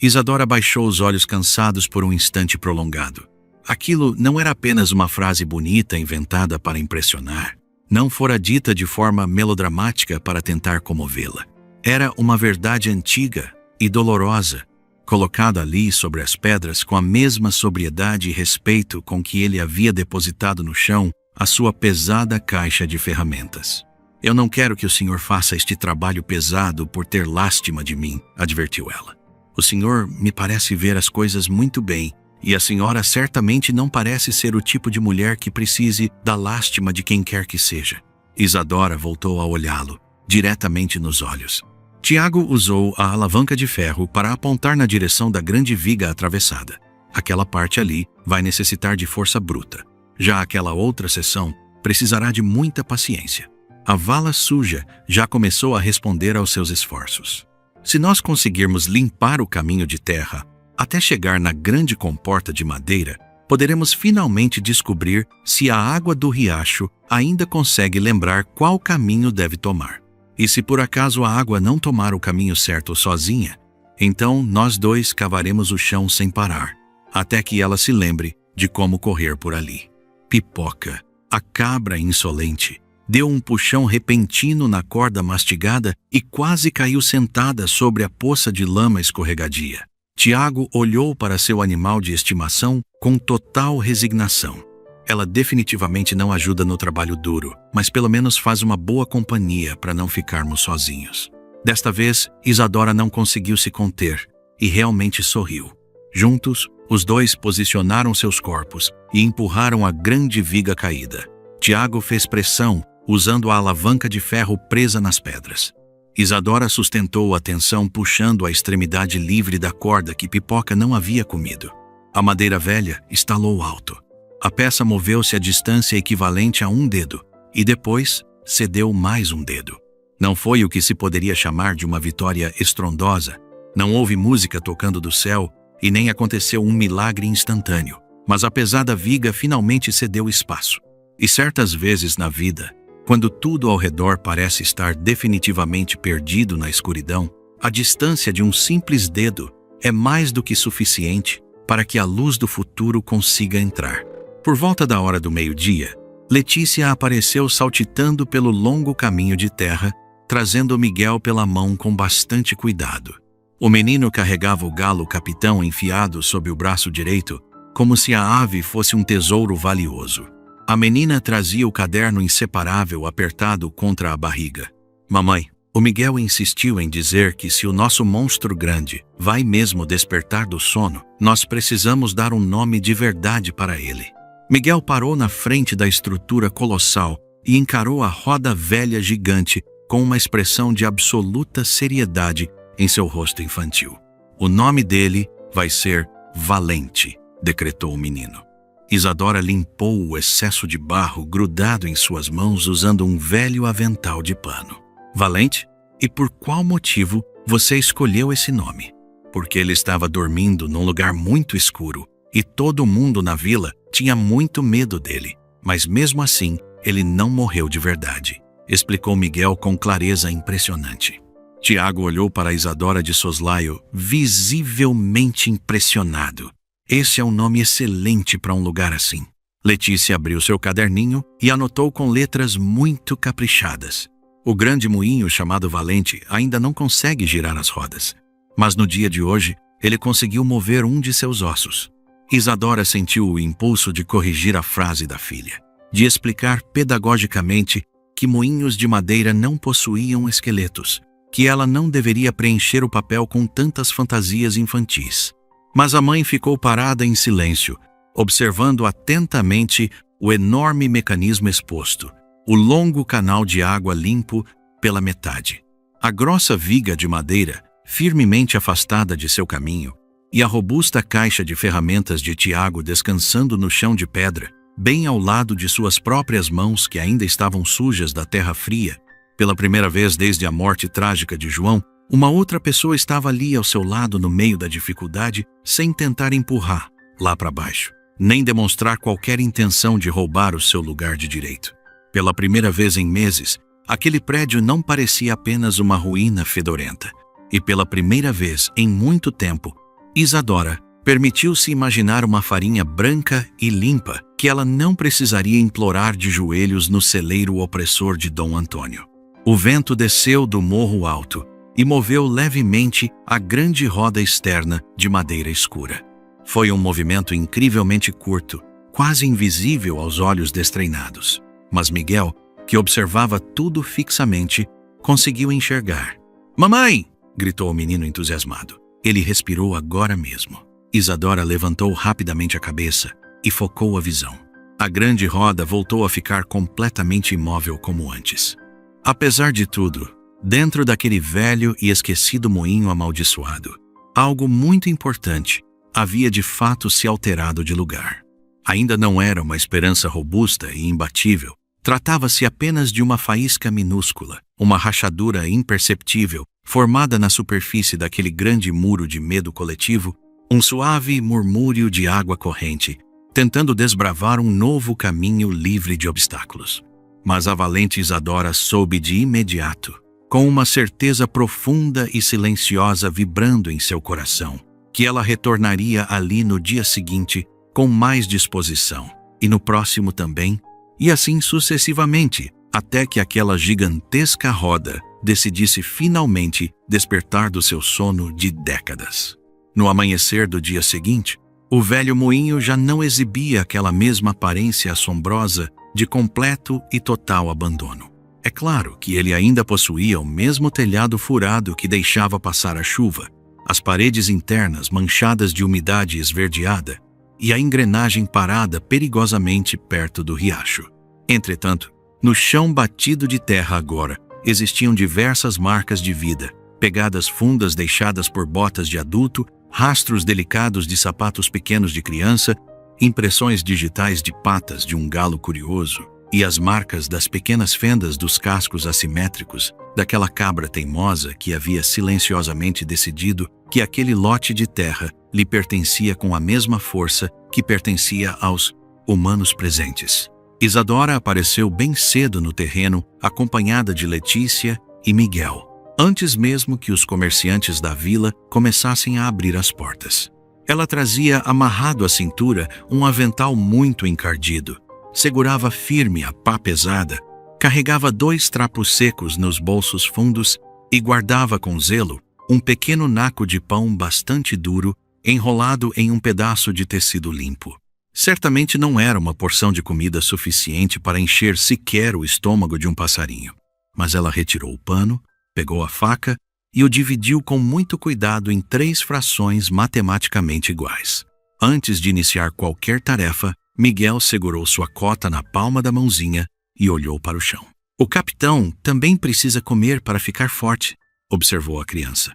Isadora baixou os olhos cansados por um instante prolongado. Aquilo não era apenas uma frase bonita inventada para impressionar. Não fora dita de forma melodramática para tentar comovê-la. Era uma verdade antiga e dolorosa, colocada ali sobre as pedras com a mesma sobriedade e respeito com que ele havia depositado no chão a sua pesada caixa de ferramentas. "Eu não quero que o senhor faça este trabalho pesado por ter lástima de mim", advertiu ela. "O senhor me parece ver as coisas muito bem, e a senhora certamente não parece ser o tipo de mulher que precise da lástima de quem quer que seja." Isadora voltou a olhá-lo, diretamente nos olhos. Tiago usou a alavanca de ferro para apontar na direção da grande viga atravessada. "Aquela parte ali vai necessitar de força bruta. Já aquela outra seção precisará de muita paciência." A vala suja já começou a responder aos seus esforços. "Se nós conseguirmos limpar o caminho de terra até chegar na grande comporta de madeira, poderemos finalmente descobrir se a água do riacho ainda consegue lembrar qual caminho deve tomar." E se por acaso a água não tomar o caminho certo sozinha, então nós dois cavaremos o chão sem parar, até que ela se lembre de como correr por ali. Pipoca, a cabra insolente, deu um puxão repentino na corda mastigada e quase caiu sentada sobre a poça de lama escorregadia. Tiago olhou para seu animal de estimação com total resignação. Ela definitivamente não ajuda no trabalho duro, mas pelo menos faz uma boa companhia para não ficarmos sozinhos. Desta vez, Isadora não conseguiu se conter e realmente sorriu. Juntos, os dois posicionaram seus corpos e empurraram a grande viga caída. Tiago fez pressão, usando a alavanca de ferro presa nas pedras. Isadora sustentou a tensão puxando a extremidade livre da corda que Pipoca não havia comido. A madeira velha estalou alto. A peça moveu-se a distância equivalente a um dedo, e depois cedeu mais um dedo. Não foi o que se poderia chamar de uma vitória estrondosa. Não houve música tocando do céu, e nem aconteceu um milagre instantâneo. Mas a pesada viga finalmente cedeu espaço. E certas vezes na vida, quando tudo ao redor parece estar definitivamente perdido na escuridão, a distância de um simples dedo é mais do que suficiente para que a luz do futuro consiga entrar. Por volta da hora do meio-dia, Letícia apareceu saltitando pelo longo caminho de terra, trazendo Miguel pela mão com bastante cuidado. O menino carregava o galo capitão enfiado sob o braço direito, como se a ave fosse um tesouro valioso. A menina trazia o caderno inseparável apertado contra a barriga. Mamãe, o Miguel insistiu em dizer que se o nosso monstro grande vai mesmo despertar do sono, nós precisamos dar um nome de verdade para ele. Miguel parou na frente da estrutura colossal e encarou a roda velha gigante com uma expressão de absoluta seriedade em seu rosto infantil. O nome dele vai ser Valente, decretou o menino. Isadora limpou o excesso de barro grudado em suas mãos usando um velho avental de pano. Valente? E por qual motivo você escolheu esse nome? Porque ele estava dormindo num lugar muito escuro e todo mundo na vila tinha muito medo dele, mas mesmo assim ele não morreu de verdade, explicou Miguel com clareza impressionante. Tiago olhou para Isadora de soslaio, visivelmente impressionado. Esse é um nome excelente para um lugar assim. Letícia abriu seu caderninho e anotou com letras muito caprichadas. O grande moinho chamado Valente ainda não consegue girar as rodas, mas no dia de hoje ele conseguiu mover um de seus ossos. Isadora sentiu o impulso de corrigir a frase da filha, de explicar pedagogicamente que moinhos de madeira não possuíam esqueletos, que ela não deveria preencher o papel com tantas fantasias infantis. Mas a mãe ficou parada em silêncio, observando atentamente o enorme mecanismo exposto, o longo canal de água limpo pela metade, a grossa viga de madeira firmemente afastada de seu caminho e a robusta caixa de ferramentas de Tiago descansando no chão de pedra, bem ao lado de suas próprias mãos que ainda estavam sujas da terra fria. Pela primeira vez desde a morte trágica de João, uma outra pessoa estava ali ao seu lado no meio da dificuldade, sem tentar empurrar lá para baixo, nem demonstrar qualquer intenção de roubar o seu lugar de direito. Pela primeira vez em meses, aquele prédio não parecia apenas uma ruína fedorenta. E pela primeira vez em muito tempo, Isadora permitiu-se imaginar uma farinha branca e limpa que ela não precisaria implorar de joelhos no celeiro opressor de Dom Antônio. O vento desceu do morro alto e moveu levemente a grande roda externa de madeira escura. Foi um movimento incrivelmente curto, quase invisível aos olhos destreinados. Mas Miguel, que observava tudo fixamente, conseguiu enxergar. "Mamãe!" gritou o menino entusiasmado. Ele respirou agora mesmo. Isadora levantou rapidamente a cabeça e focou a visão. A grande roda voltou a ficar completamente imóvel como antes. Apesar de tudo, dentro daquele velho e esquecido moinho amaldiçoado, algo muito importante havia de fato se alterado de lugar. Ainda não era uma esperança robusta e imbatível. Tratava-se apenas de uma faísca minúscula, uma rachadura imperceptível, formada na superfície daquele grande muro de medo coletivo, um suave murmúrio de água corrente, tentando desbravar um novo caminho livre de obstáculos. Mas a valente Isadora soube de imediato com uma certeza profunda e silenciosa vibrando em seu coração, que ela retornaria ali no dia seguinte com mais disposição, e no próximo também, e assim sucessivamente, até que aquela gigantesca roda decidisse finalmente despertar do seu sono de décadas. No amanhecer do dia seguinte, o velho moinho já não exibia aquela mesma aparência assombrosa de completo e total abandono. É claro que ele ainda possuía o mesmo telhado furado que deixava passar a chuva, as paredes internas manchadas de umidade esverdeada e a engrenagem parada perigosamente perto do riacho. Entretanto, no chão batido de terra agora, existiam diversas marcas de vida, pegadas fundas deixadas por botas de adulto, rastros delicados de sapatos pequenos de criança, impressões digitais de patas de um galo curioso e as marcas das pequenas fendas dos cascos assimétricos daquela cabra teimosa que havia silenciosamente decidido que aquele lote de terra lhe pertencia com a mesma força que pertencia aos humanos presentes. Isadora apareceu bem cedo no terreno, acompanhada de Letícia e Miguel, antes mesmo que os comerciantes da vila começassem a abrir as portas. Ela trazia amarrado à cintura um avental muito encardido, segurava firme a pá pesada, carregava 2 trapos secos nos bolsos fundos e guardava com zelo um pequeno naco de pão bastante duro enrolado em um pedaço de tecido limpo. Certamente não era uma porção de comida suficiente para encher sequer o estômago de um passarinho, mas ela retirou o pano, pegou a faca e o dividiu com muito cuidado em 3 frações matematicamente iguais. Antes de iniciar qualquer tarefa, Miguel segurou sua cota na palma da mãozinha e olhou para o chão. "O capitão também precisa comer para ficar forte", observou a criança.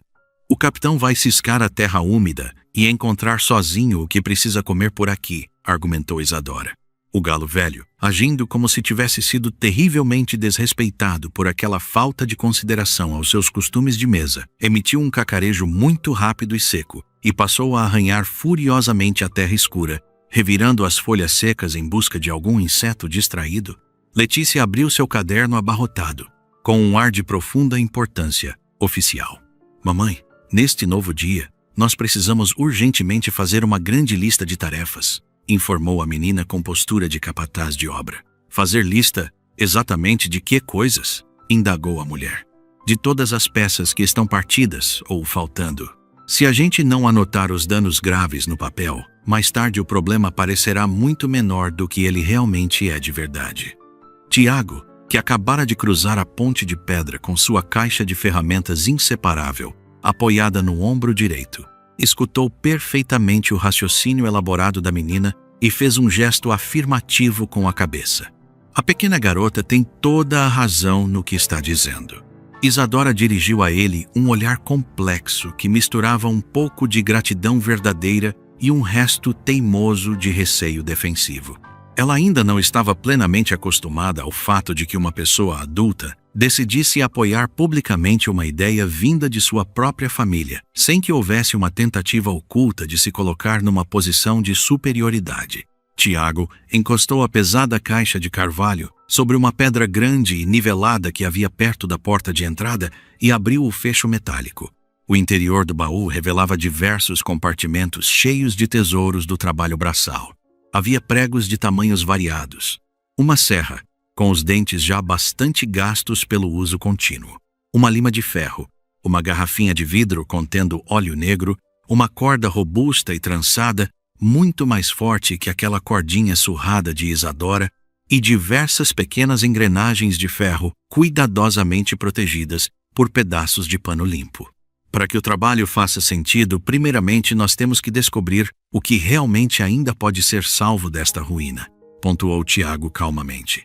"O capitão vai ciscar a terra úmida e encontrar sozinho o que precisa comer por aqui", argumentou Isadora. O galo velho, agindo como se tivesse sido terrivelmente desrespeitado por aquela falta de consideração aos seus costumes de mesa, emitiu um cacarejo muito rápido e seco e passou a arranhar furiosamente a terra escura, revirando as folhas secas em busca de algum inseto distraído. Letícia abriu seu caderno abarrotado, com um ar de profunda importância oficial. "Mamãe, neste novo dia, nós precisamos urgentemente fazer uma grande lista de tarefas", informou a menina com postura de capataz de obra. "Fazer lista exatamente de que coisas?", indagou a mulher. "De todas as peças que estão partidas ou faltando. Se a gente não anotar os danos graves no papel, mais tarde o problema parecerá muito menor do que ele realmente é de verdade." Tiago, que acabara de cruzar a ponte de pedra com sua caixa de ferramentas inseparável, apoiada no ombro direito, escutou perfeitamente o raciocínio elaborado da menina e fez um gesto afirmativo com a cabeça. A pequena garota tem toda a razão no que está dizendo. Isadora dirigiu a ele um olhar complexo que misturava um pouco de gratidão verdadeira e um resto teimoso de receio defensivo. Ela ainda não estava plenamente acostumada ao fato de que uma pessoa adulta decidisse apoiar publicamente uma ideia vinda de sua própria família, sem que houvesse uma tentativa oculta de se colocar numa posição de superioridade. Tiago encostou a pesada caixa de carvalho sobre uma pedra grande e nivelada que havia perto da porta de entrada e abriu o fecho metálico. O interior do baú revelava diversos compartimentos cheios de tesouros do trabalho braçal. Havia pregos de tamanhos variados, uma serra, com os dentes já bastante gastos pelo uso contínuo, uma lima de ferro, uma garrafinha de vidro contendo óleo negro, uma corda robusta e trançada, muito mais forte que aquela cordinha surrada de Isadora, e diversas pequenas engrenagens de ferro cuidadosamente protegidas por pedaços de pano limpo. Para que o trabalho faça sentido, primeiramente nós temos que descobrir o que realmente ainda pode ser salvo desta ruína, pontuou Tiago calmamente.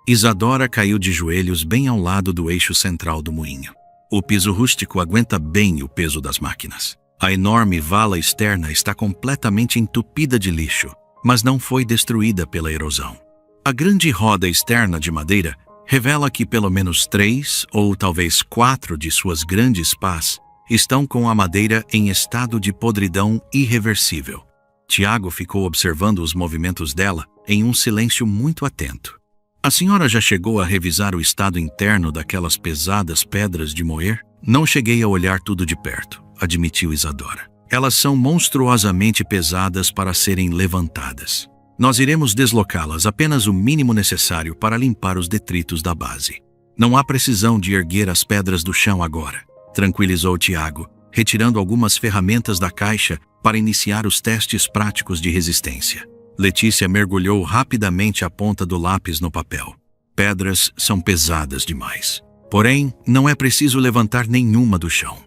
Isadora caiu de joelhos bem ao lado do eixo central do moinho. O piso rústico aguenta bem o peso das máquinas. A enorme vala externa está completamente entupida de lixo, mas não foi destruída pela erosão. A grande roda externa de madeira revela que pelo menos 3 ou talvez 4 de suas grandes pás estão com a madeira em estado de podridão irreversível. Tiago ficou observando os movimentos dela em um silêncio muito atento. A senhora já chegou a revisar o estado interno daquelas pesadas pedras de moer? Não cheguei a olhar tudo de perto, admitiu Isadora. Elas são monstruosamente pesadas para serem levantadas. Nós iremos deslocá-las apenas o mínimo necessário para limpar os detritos da base. Não há precisão de erguer as pedras do chão agora, tranquilizou Tiago, retirando algumas ferramentas da caixa para iniciar os testes práticos de resistência. Letícia mergulhou rapidamente a ponta do lápis no papel. Pedras são pesadas demais. Porém, não é preciso levantar nenhuma do chão.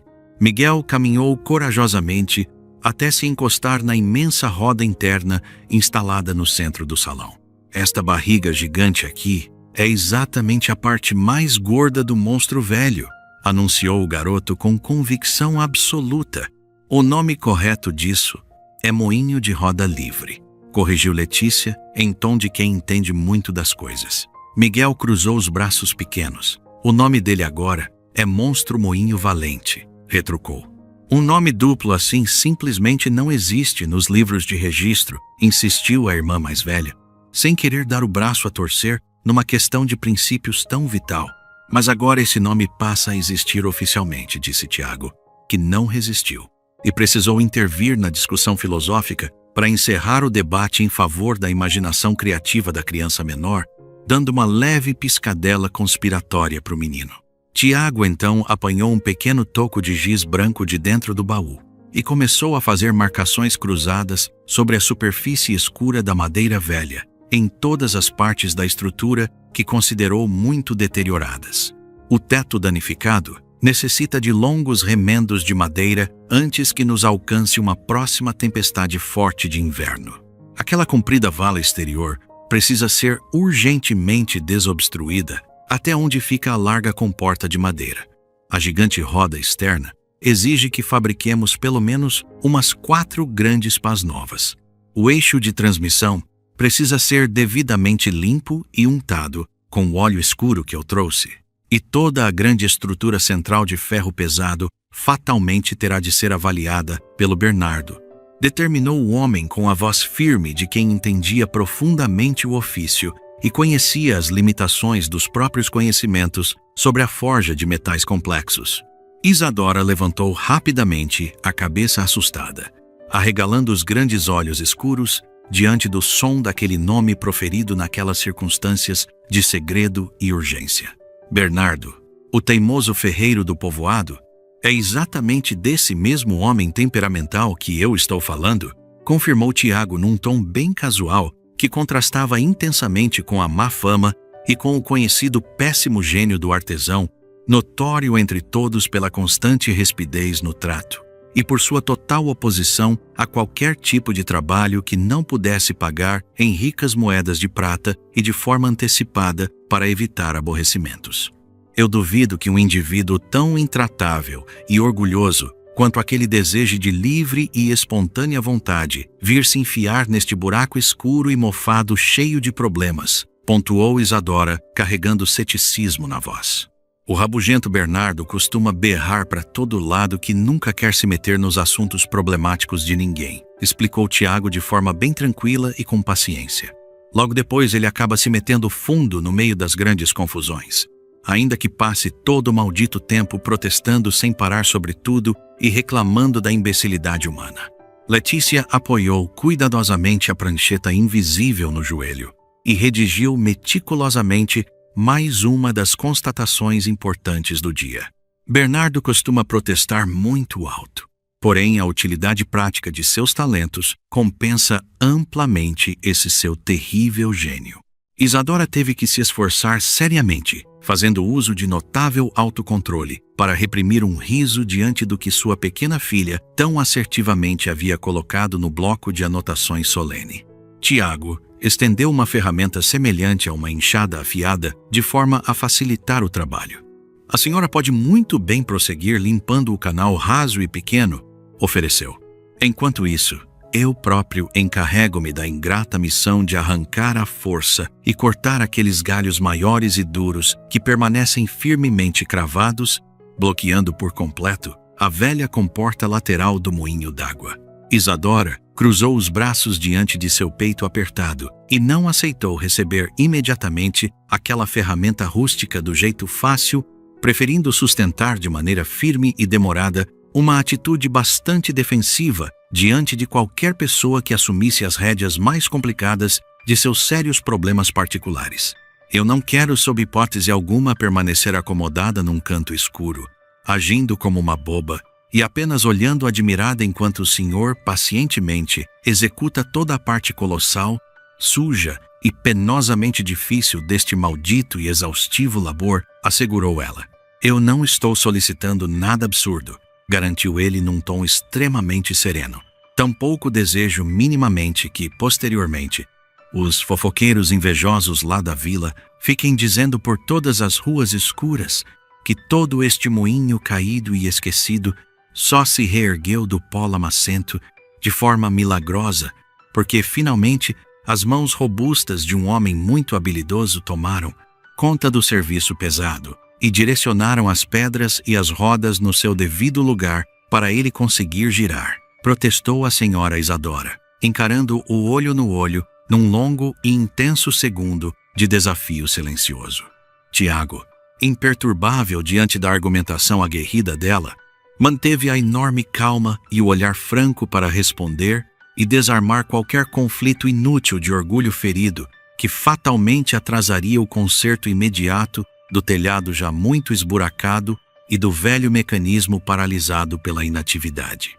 Miguel caminhou corajosamente até se encostar na imensa roda interna instalada no centro do salão. Esta barriga gigante aqui é exatamente a parte mais gorda do monstro velho, anunciou o garoto com convicção absoluta. O nome correto disso é moinho de roda livre, corrigiu Letícia em tom de quem entende muito das coisas. Miguel cruzou os braços pequenos. O nome dele agora é Monstro Moinho Valente, retrucou. Um nome duplo assim simplesmente não existe nos livros de registro, insistiu a irmã mais velha, sem querer dar o braço a torcer numa questão de princípios tão vital. Mas agora esse nome passa a existir oficialmente, disse Tiago, que não resistiu, e precisou intervir na discussão filosófica para encerrar o debate em favor da imaginação criativa da criança menor, dando uma leve piscadela conspiratória para o menino. Tiago então apanhou um pequeno toco de giz branco de dentro do baú e começou a fazer marcações cruzadas sobre a superfície escura da madeira velha, em todas as partes da estrutura que considerou muito deterioradas. O teto danificado necessita de longos remendos de madeira antes que nos alcance uma próxima tempestade forte de inverno. Aquela comprida vala exterior precisa ser urgentemente desobstruída até onde fica a larga comporta de madeira. A gigante roda externa exige que fabriquemos pelo menos umas 4 grandes pás novas. O eixo de transmissão precisa ser devidamente limpo e untado com o óleo escuro que eu trouxe. E toda a grande estrutura central de ferro pesado fatalmente terá de ser avaliada pelo Bernardo, determinou o homem com a voz firme de quem entendia profundamente o ofício e conhecia as limitações dos próprios conhecimentos sobre a forja de metais complexos. Isadora levantou rapidamente a cabeça assustada, arregalando os grandes olhos escuros diante do som daquele nome proferido naquelas circunstâncias de segredo e urgência. Bernardo, o teimoso ferreiro do povoado, é exatamente desse mesmo homem temperamental que eu estou falando, confirmou Tiago num tom bem casual que contrastava intensamente com a má fama e com o conhecido péssimo gênio do artesão, notório entre todos pela constante rispidez no trato e por sua total oposição a qualquer tipo de trabalho que não pudesse pagar em ricas moedas de prata e de forma antecipada para evitar aborrecimentos. Eu duvido que um indivíduo tão intratável e orgulhoso quanto aquele desejo de livre e espontânea vontade vir se enfiar neste buraco escuro e mofado cheio de problemas, pontuou Isadora, carregando ceticismo na voz. O rabugento Bernardo costuma berrar para todo lado que nunca quer se meter nos assuntos problemáticos de ninguém, explicou Tiago de forma bem tranquila e com paciência. Logo depois ele acaba se metendo fundo no meio das grandes confusões, ainda que passe todo o maldito tempo protestando sem parar sobre tudo e reclamando da imbecilidade humana. Letícia apoiou cuidadosamente a prancheta invisível no joelho e redigiu meticulosamente mais uma das constatações importantes do dia. Bernardo costuma protestar muito alto, porém a utilidade prática de seus talentos compensa amplamente esse seu terrível gênio. Isadora teve que se esforçar seriamente, fazendo uso de notável autocontrole, para reprimir um riso diante do que sua pequena filha tão assertivamente havia colocado no bloco de anotações solene. Tiago estendeu uma ferramenta semelhante a uma enxada afiada, de forma a facilitar o trabalho. A senhora pode muito bem prosseguir limpando o canal raso e pequeno, ofereceu. Enquanto isso, eu próprio encarrego-me da ingrata missão de arrancar à força e cortar aqueles galhos maiores e duros que permanecem firmemente cravados, bloqueando por completo a velha comporta lateral do moinho d'água. Isadora cruzou os braços diante de seu peito apertado e não aceitou receber imediatamente aquela ferramenta rústica do jeito fácil, preferindo sustentar de maneira firme e demorada uma atitude bastante defensiva diante de qualquer pessoa que assumisse as rédeas mais complicadas de seus sérios problemas particulares. Eu não quero, sob hipótese alguma, permanecer acomodada num canto escuro, agindo como uma boba e apenas olhando admirada enquanto o senhor pacientemente executa toda a parte colossal, suja e penosamente difícil deste maldito e exaustivo labor, assegurou ela. Eu não estou solicitando nada absurdo, garantiu ele num tom extremamente sereno. Tampouco desejo minimamente que, posteriormente, os fofoqueiros invejosos lá da vila fiquem dizendo por todas as ruas escuras que todo este moinho caído e esquecido só se reergueu do pó lamacento de forma milagrosa, porque finalmente as mãos robustas de um homem muito habilidoso tomaram conta do serviço pesado e direcionaram as pedras e as rodas no seu devido lugar para ele conseguir girar, protestou a senhora Isadora, encarando o olho no olho num longo e intenso segundo de desafio silencioso. Tiago, imperturbável diante da argumentação aguerrida dela, manteve a enorme calma e o olhar franco para responder e desarmar qualquer conflito inútil de orgulho ferido que fatalmente atrasaria o conserto imediato do telhado já muito esburacado e do velho mecanismo paralisado pela inatividade.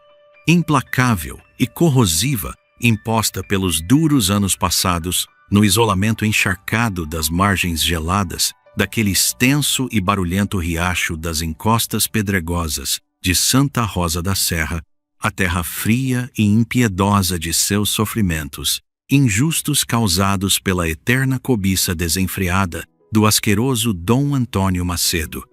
Implacável e corrosiva, imposta pelos duros anos passados, no isolamento encharcado das margens geladas daquele extenso e barulhento riacho das encostas pedregosas de Santa Rosa da Serra, a terra fria e impiedosa de seus sofrimentos, injustos causados pela eterna cobiça desenfreada do asqueroso Dom Antônio Macedo,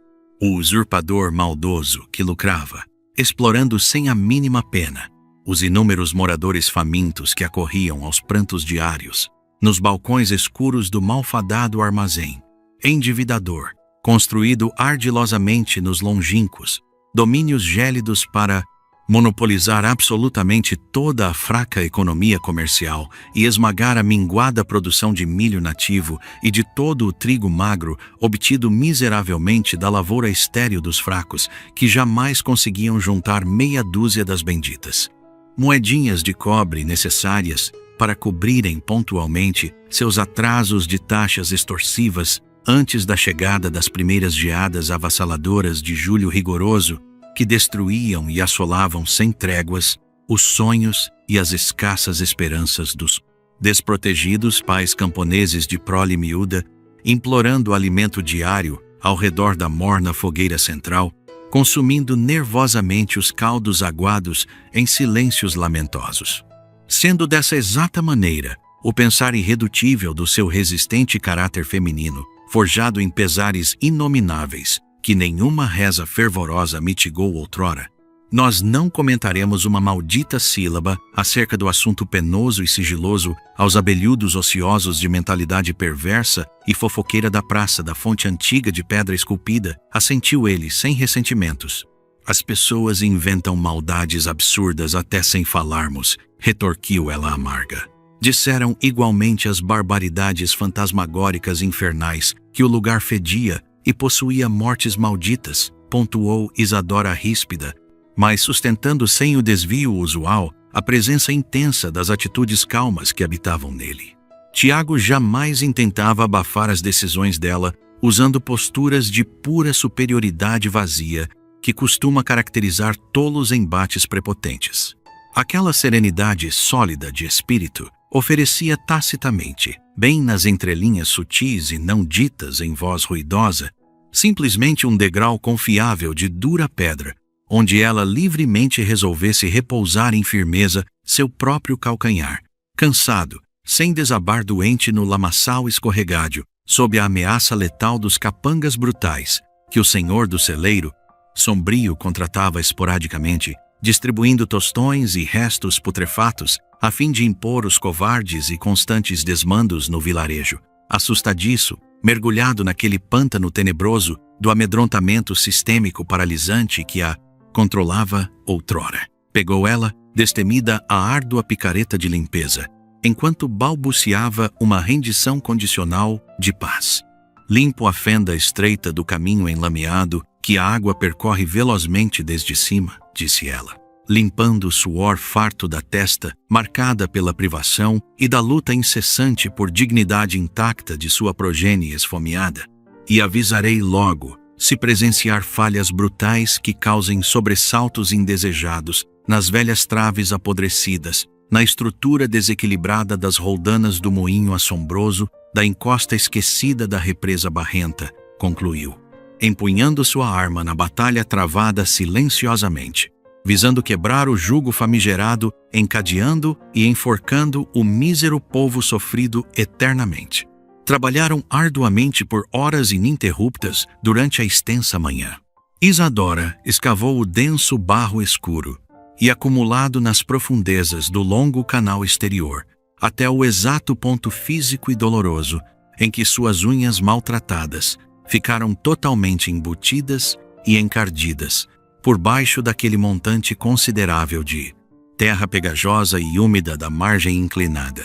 o usurpador maldoso que lucrava, explorando sem a mínima pena os inúmeros moradores famintos que acorriam aos prantos diários, nos balcões escuros do malfadado armazém, endividador, construído ardilosamente nos longínquos domínios gélidos para monopolizar absolutamente toda a fraca economia comercial e esmagar a minguada produção de milho nativo e de todo o trigo magro obtido miseravelmente da lavoura estéril dos fracos, que jamais conseguiam juntar meia dúzia das benditas moedinhas de cobre necessárias para cobrirem pontualmente seus atrasos de taxas extorsivas antes da chegada das primeiras geadas avassaladoras de julho rigoroso, que destruíam e assolavam sem tréguas os sonhos e as escassas esperanças dos desprotegidos pais camponeses de prole miúda, implorando alimento diário ao redor da morna fogueira central, consumindo nervosamente os caldos aguados em silêncios lamentosos. Sendo dessa exata maneira o pensar irredutível do seu resistente caráter feminino, forjado em pesares inomináveis, que nenhuma reza fervorosa mitigou outrora, nós não comentaremos uma maldita sílaba acerca do assunto penoso e sigiloso aos abelhudos ociosos de mentalidade perversa e fofoqueira da praça da fonte antiga de pedra esculpida, assentiu ele sem ressentimentos. As pessoas inventam maldades absurdas até sem falarmos, retorquiu ela amarga. Disseram igualmente as barbaridades fantasmagóricas infernais que o lugar fedia e possuía mortes malditas, pontuou Isadora ríspida, mas sustentando sem o desvio usual a presença intensa das atitudes calmas que habitavam nele. Tiago jamais intentava abafar as decisões dela usando posturas de pura superioridade vazia que costuma caracterizar tolos embates prepotentes. Aquela serenidade sólida de espírito oferecia tacitamente, bem nas entrelinhas sutis e não ditas em voz ruidosa, simplesmente um degrau confiável de dura pedra, onde ela livremente resolvesse repousar em firmeza seu próprio calcanhar, cansado, sem desabar doente no lamaçal escorregadio, sob a ameaça letal dos capangas brutais, que o senhor do celeiro, sombrio, contratava esporadicamente, distribuindo tostões e restos putrefatos, a fim de impor os covardes e constantes desmandos no vilarejo. Assustadiço, mergulhado naquele pântano tenebroso do amedrontamento sistêmico paralisante que a controlava outrora. Pegou ela destemida a árdua picareta de limpeza, enquanto balbuciava uma rendição condicional de paz. Limpo a fenda estreita do caminho enlameado que a água percorre velozmente desde cima, disse ela, limpando o suor farto da testa, marcada pela privação e da luta incessante por dignidade intacta de sua progenie esfomeada. E avisarei logo, se presenciar falhas brutais que causem sobressaltos indesejados nas velhas traves apodrecidas, na estrutura desequilibrada das roldanas do moinho assombroso, da encosta esquecida da represa barrenta, concluiu, empunhando sua arma na batalha travada silenciosamente, visando quebrar o jugo famigerado, encadeando e enforcando o mísero povo sofrido eternamente. Trabalharam arduamente por horas ininterruptas durante a extensa manhã. Isadora escavou o denso barro escuro e acumulado nas profundezas do longo canal exterior, até o exato ponto físico e doloroso em que suas unhas maltratadas ficaram totalmente embutidas e encardidas por baixo daquele montante considerável de terra pegajosa e úmida da margem inclinada.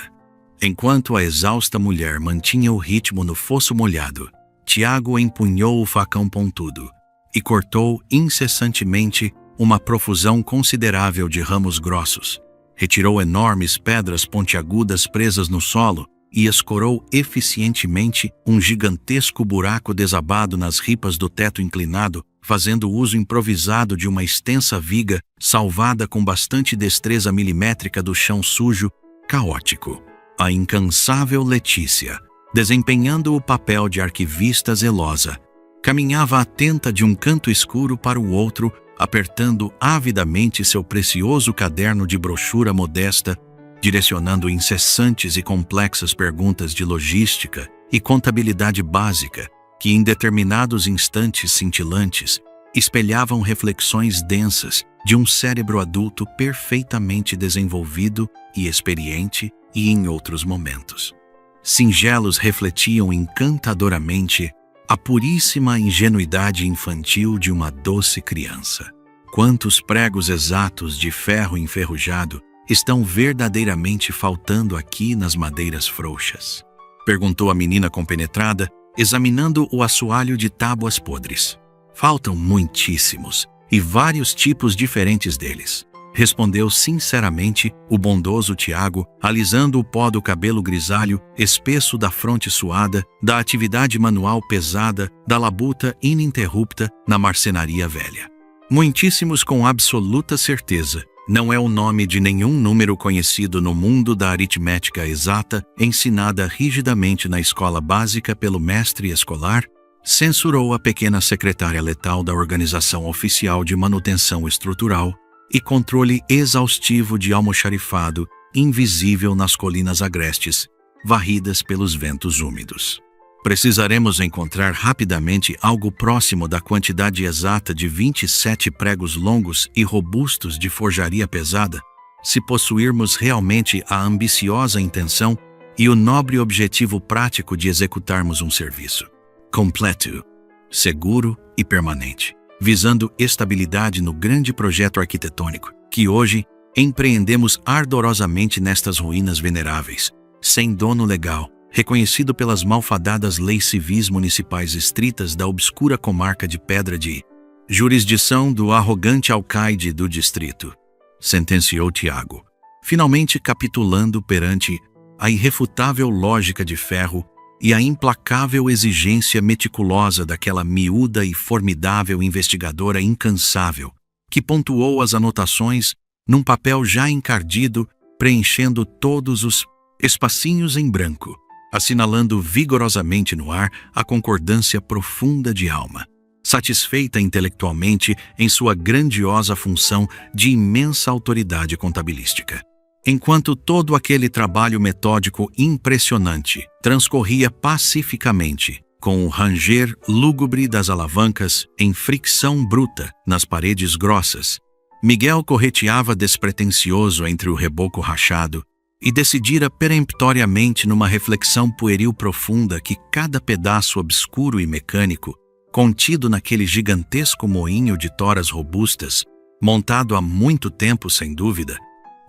Enquanto a exausta mulher mantinha o ritmo no fosso molhado, Tiago empunhou o facão pontudo e cortou incessantemente uma profusão considerável de ramos grossos, retirou enormes pedras pontiagudas presas no solo e escorou eficientemente um gigantesco buraco desabado nas ripas do teto inclinado, fazendo uso improvisado de uma extensa viga salvada com bastante destreza milimétrica do chão sujo, caótico. A incansável Letícia, desempenhando o papel de arquivista zelosa, caminhava atenta de um canto escuro para o outro, apertando avidamente seu precioso caderno de brochura modesta, direcionando incessantes e complexas perguntas de logística e contabilidade básica que, em determinados instantes cintilantes, espelhavam reflexões densas de um cérebro adulto perfeitamente desenvolvido e experiente e em outros momentos. Singelos refletiam encantadoramente a puríssima ingenuidade infantil de uma doce criança. Quantos pregos exatos de ferro enferrujado estão verdadeiramente faltando aqui nas madeiras frouxas? Perguntou a menina compenetrada, examinando o assoalho de tábuas podres. Faltam muitíssimos, e vários tipos diferentes deles, respondeu sinceramente o bondoso Tiago, alisando o pó do cabelo grisalho, espesso da fronte suada, da atividade manual pesada, da labuta ininterrupta na marcenaria velha. Muitíssimos com absoluta certeza. Não é o nome de nenhum número conhecido no mundo da aritmética exata, ensinada rigidamente na escola básica pelo mestre escolar, censurou a pequena secretária letal da Organização Oficial de Manutenção Estrutural e Controle Exaustivo de Almoxarifado, invisível nas colinas agrestes, varridas pelos ventos úmidos. Precisaremos encontrar rapidamente algo próximo da quantidade exata de 27 pregos longos e robustos de forjaria pesada, se possuirmos realmente a ambiciosa intenção e o nobre objetivo prático de executarmos um serviço completo, seguro e permanente, visando estabilidade no grande projeto arquitetônico que hoje empreendemos ardorosamente nestas ruínas veneráveis, sem dono legal, reconhecido pelas malfadadas leis civis municipais estritas da obscura comarca de Pedra de jurisdição do arrogante alcaide do distrito, sentenciou Tiago, finalmente capitulando perante a irrefutável lógica de ferro e a implacável exigência meticulosa daquela miúda e formidável investigadora incansável, que pontuou as anotações num papel já encardido, preenchendo todos os espacinhos em branco, assinalando vigorosamente no ar a concordância profunda de alma, satisfeita intelectualmente em sua grandiosa função de imensa autoridade contabilística. Enquanto todo aquele trabalho metódico impressionante transcorria pacificamente, com o ranger lúgubre das alavancas em fricção bruta nas paredes grossas, Miguel correteava despretensioso entre o reboco rachado e decidira peremptoriamente numa reflexão pueril profunda que cada pedaço obscuro e mecânico, contido naquele gigantesco moinho de toras robustas, montado há muito tempo sem dúvida,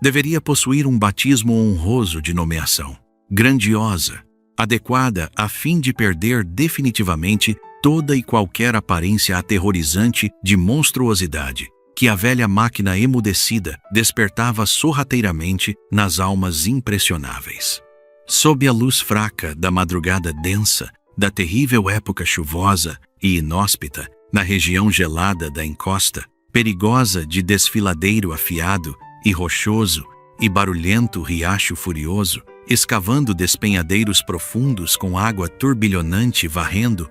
deveria possuir um batismo honroso de nomeação, grandiosa, adequada a fim de perder definitivamente toda e qualquer aparência aterrorizante de monstruosidade que a velha máquina emudecida despertava sorrateiramente nas almas impressionáveis. Sob a luz fraca da madrugada densa, da terrível época chuvosa e inóspita, na região gelada da encosta, perigosa de desfiladeiro afiado e rochoso e barulhento riacho furioso, escavando despenhadeiros profundos com água turbilhonante varrendo,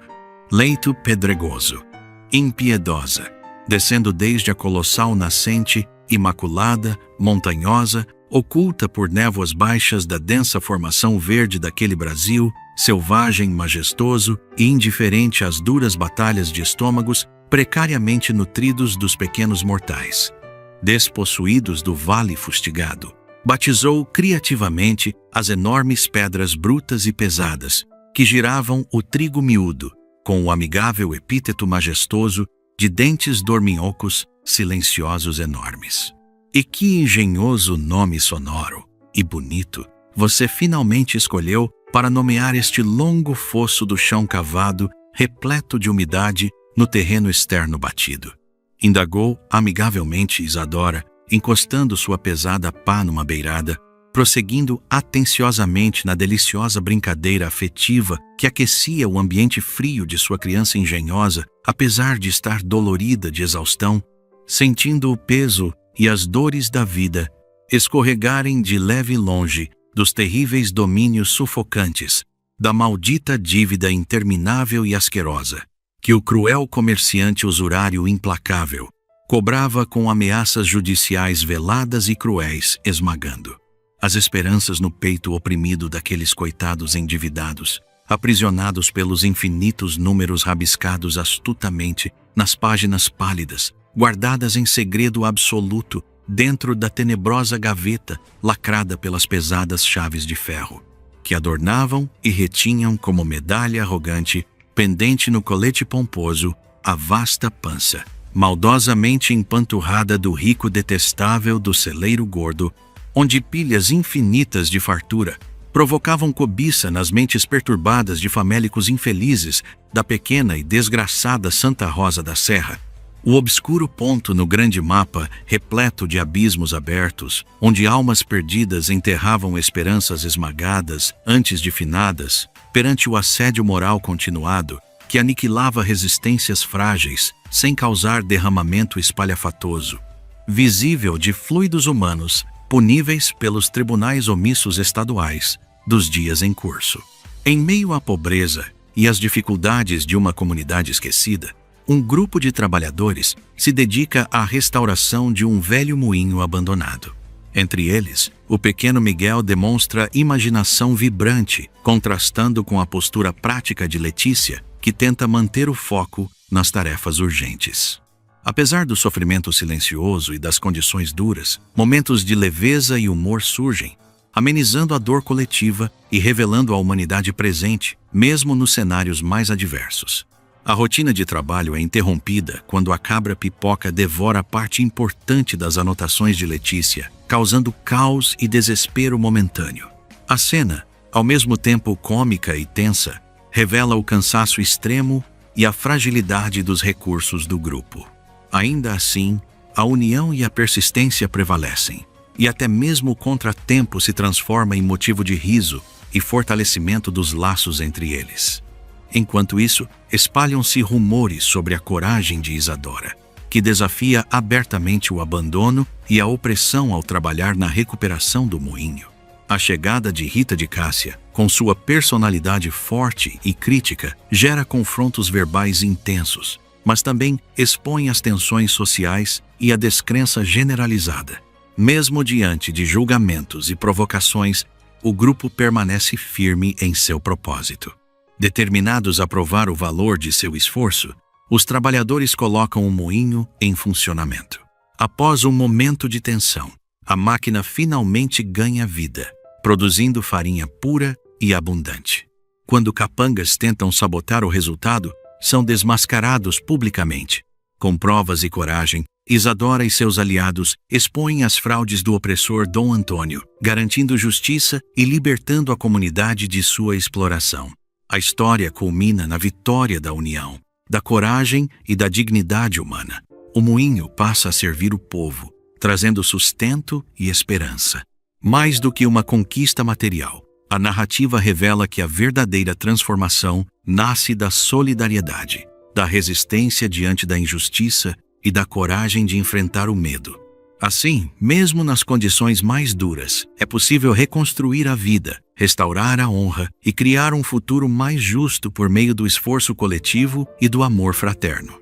leito pedregoso, impiedosa, descendo desde a colossal nascente, imaculada, montanhosa, oculta por névoas baixas da densa formação verde daquele Brasil, selvagem, majestoso e indiferente às duras batalhas de estômagos precariamente nutridos dos pequenos mortais. Despossuídos do vale fustigado, batizou criativamente as enormes pedras brutas e pesadas que giravam o trigo miúdo, com o amigável epíteto majestoso de dentes dorminhocos silenciosos enormes. E que engenhoso nome sonoro e bonito você finalmente escolheu para nomear este longo fosso do chão cavado, repleto de umidade no terreno externo batido. Indagou amigavelmente Isadora, encostando sua pesada pá numa beirada, prosseguindo atenciosamente na deliciosa brincadeira afetiva que aquecia o ambiente frio de sua criança engenhosa, apesar de estar dolorida de exaustão, sentindo o peso e as dores da vida escorregarem de leve longe dos terríveis domínios sufocantes, da maldita dívida interminável e asquerosa, que o cruel comerciante usurário implacável cobrava com ameaças judiciais veladas e cruéis esmagando as esperanças no peito oprimido daqueles coitados endividados, aprisionados pelos infinitos números rabiscados astutamente nas páginas pálidas, guardadas em segredo absoluto dentro da tenebrosa gaveta lacrada pelas pesadas chaves de ferro, que adornavam e retinham como medalha arrogante, pendente no colete pomposo, a vasta pança, maldosamente empanturrada do rico detestável do celeiro gordo, onde pilhas infinitas de fartura provocavam cobiça nas mentes perturbadas de famélicos infelizes da pequena e desgraçada Santa Rosa da Serra, o obscuro ponto no grande mapa repleto de abismos abertos, onde almas perdidas enterravam esperanças esmagadas antes de finadas, perante o assédio moral continuado, que aniquilava resistências frágeis, sem causar derramamento espalhafatoso, visível de fluidos humanos, puníveis pelos tribunais omissos estaduais dos dias em curso. Em meio à pobreza e às dificuldades de uma comunidade esquecida, um grupo de trabalhadores se dedica à restauração de um velho moinho abandonado. Entre eles, o pequeno Miguel demonstra imaginação vibrante, contrastando com a postura prática de Letícia, que tenta manter o foco nas tarefas urgentes. Apesar do sofrimento silencioso e das condições duras, momentos de leveza e humor surgem, amenizando a dor coletiva e revelando a humanidade presente, mesmo nos cenários mais adversos. A rotina de trabalho é interrompida quando a cabra pipoca devora parte importante das anotações de Letícia, causando caos e desespero momentâneo. A cena, ao mesmo tempo cômica e tensa, revela o cansaço extremo e a fragilidade dos recursos do grupo. Ainda assim, a união e a persistência prevalecem, e até mesmo o contratempo se transforma em motivo de riso e fortalecimento dos laços entre eles. Enquanto isso, espalham-se rumores sobre a coragem de Isadora, que desafia abertamente o abandono e a opressão ao trabalhar na recuperação do moinho. A chegada de Rita de Cássia, com sua personalidade forte e crítica, gera confrontos verbais intensos, mas também expõe as tensões sociais e a descrença generalizada. Mesmo diante de julgamentos e provocações, o grupo permanece firme em seu propósito. Determinados a provar o valor de seu esforço, os trabalhadores colocam o moinho em funcionamento. Após um momento de tensão, a máquina finalmente ganha vida, produzindo farinha pura e abundante. Quando capangas tentam sabotar o resultado, são desmascarados publicamente. Com provas e coragem, Isadora e seus aliados expõem as fraudes do opressor Dom Antônio, garantindo justiça e libertando a comunidade de sua exploração. A história culmina na vitória da união, da coragem e da dignidade humana. O moinho passa a servir o povo, trazendo sustento e esperança. Mais do que uma conquista material, a narrativa revela que a verdadeira transformação nasce da solidariedade, da resistência diante da injustiça e da coragem de enfrentar o medo. Assim, mesmo nas condições mais duras, é possível reconstruir a vida, restaurar a honra e criar um futuro mais justo por meio do esforço coletivo e do amor fraterno.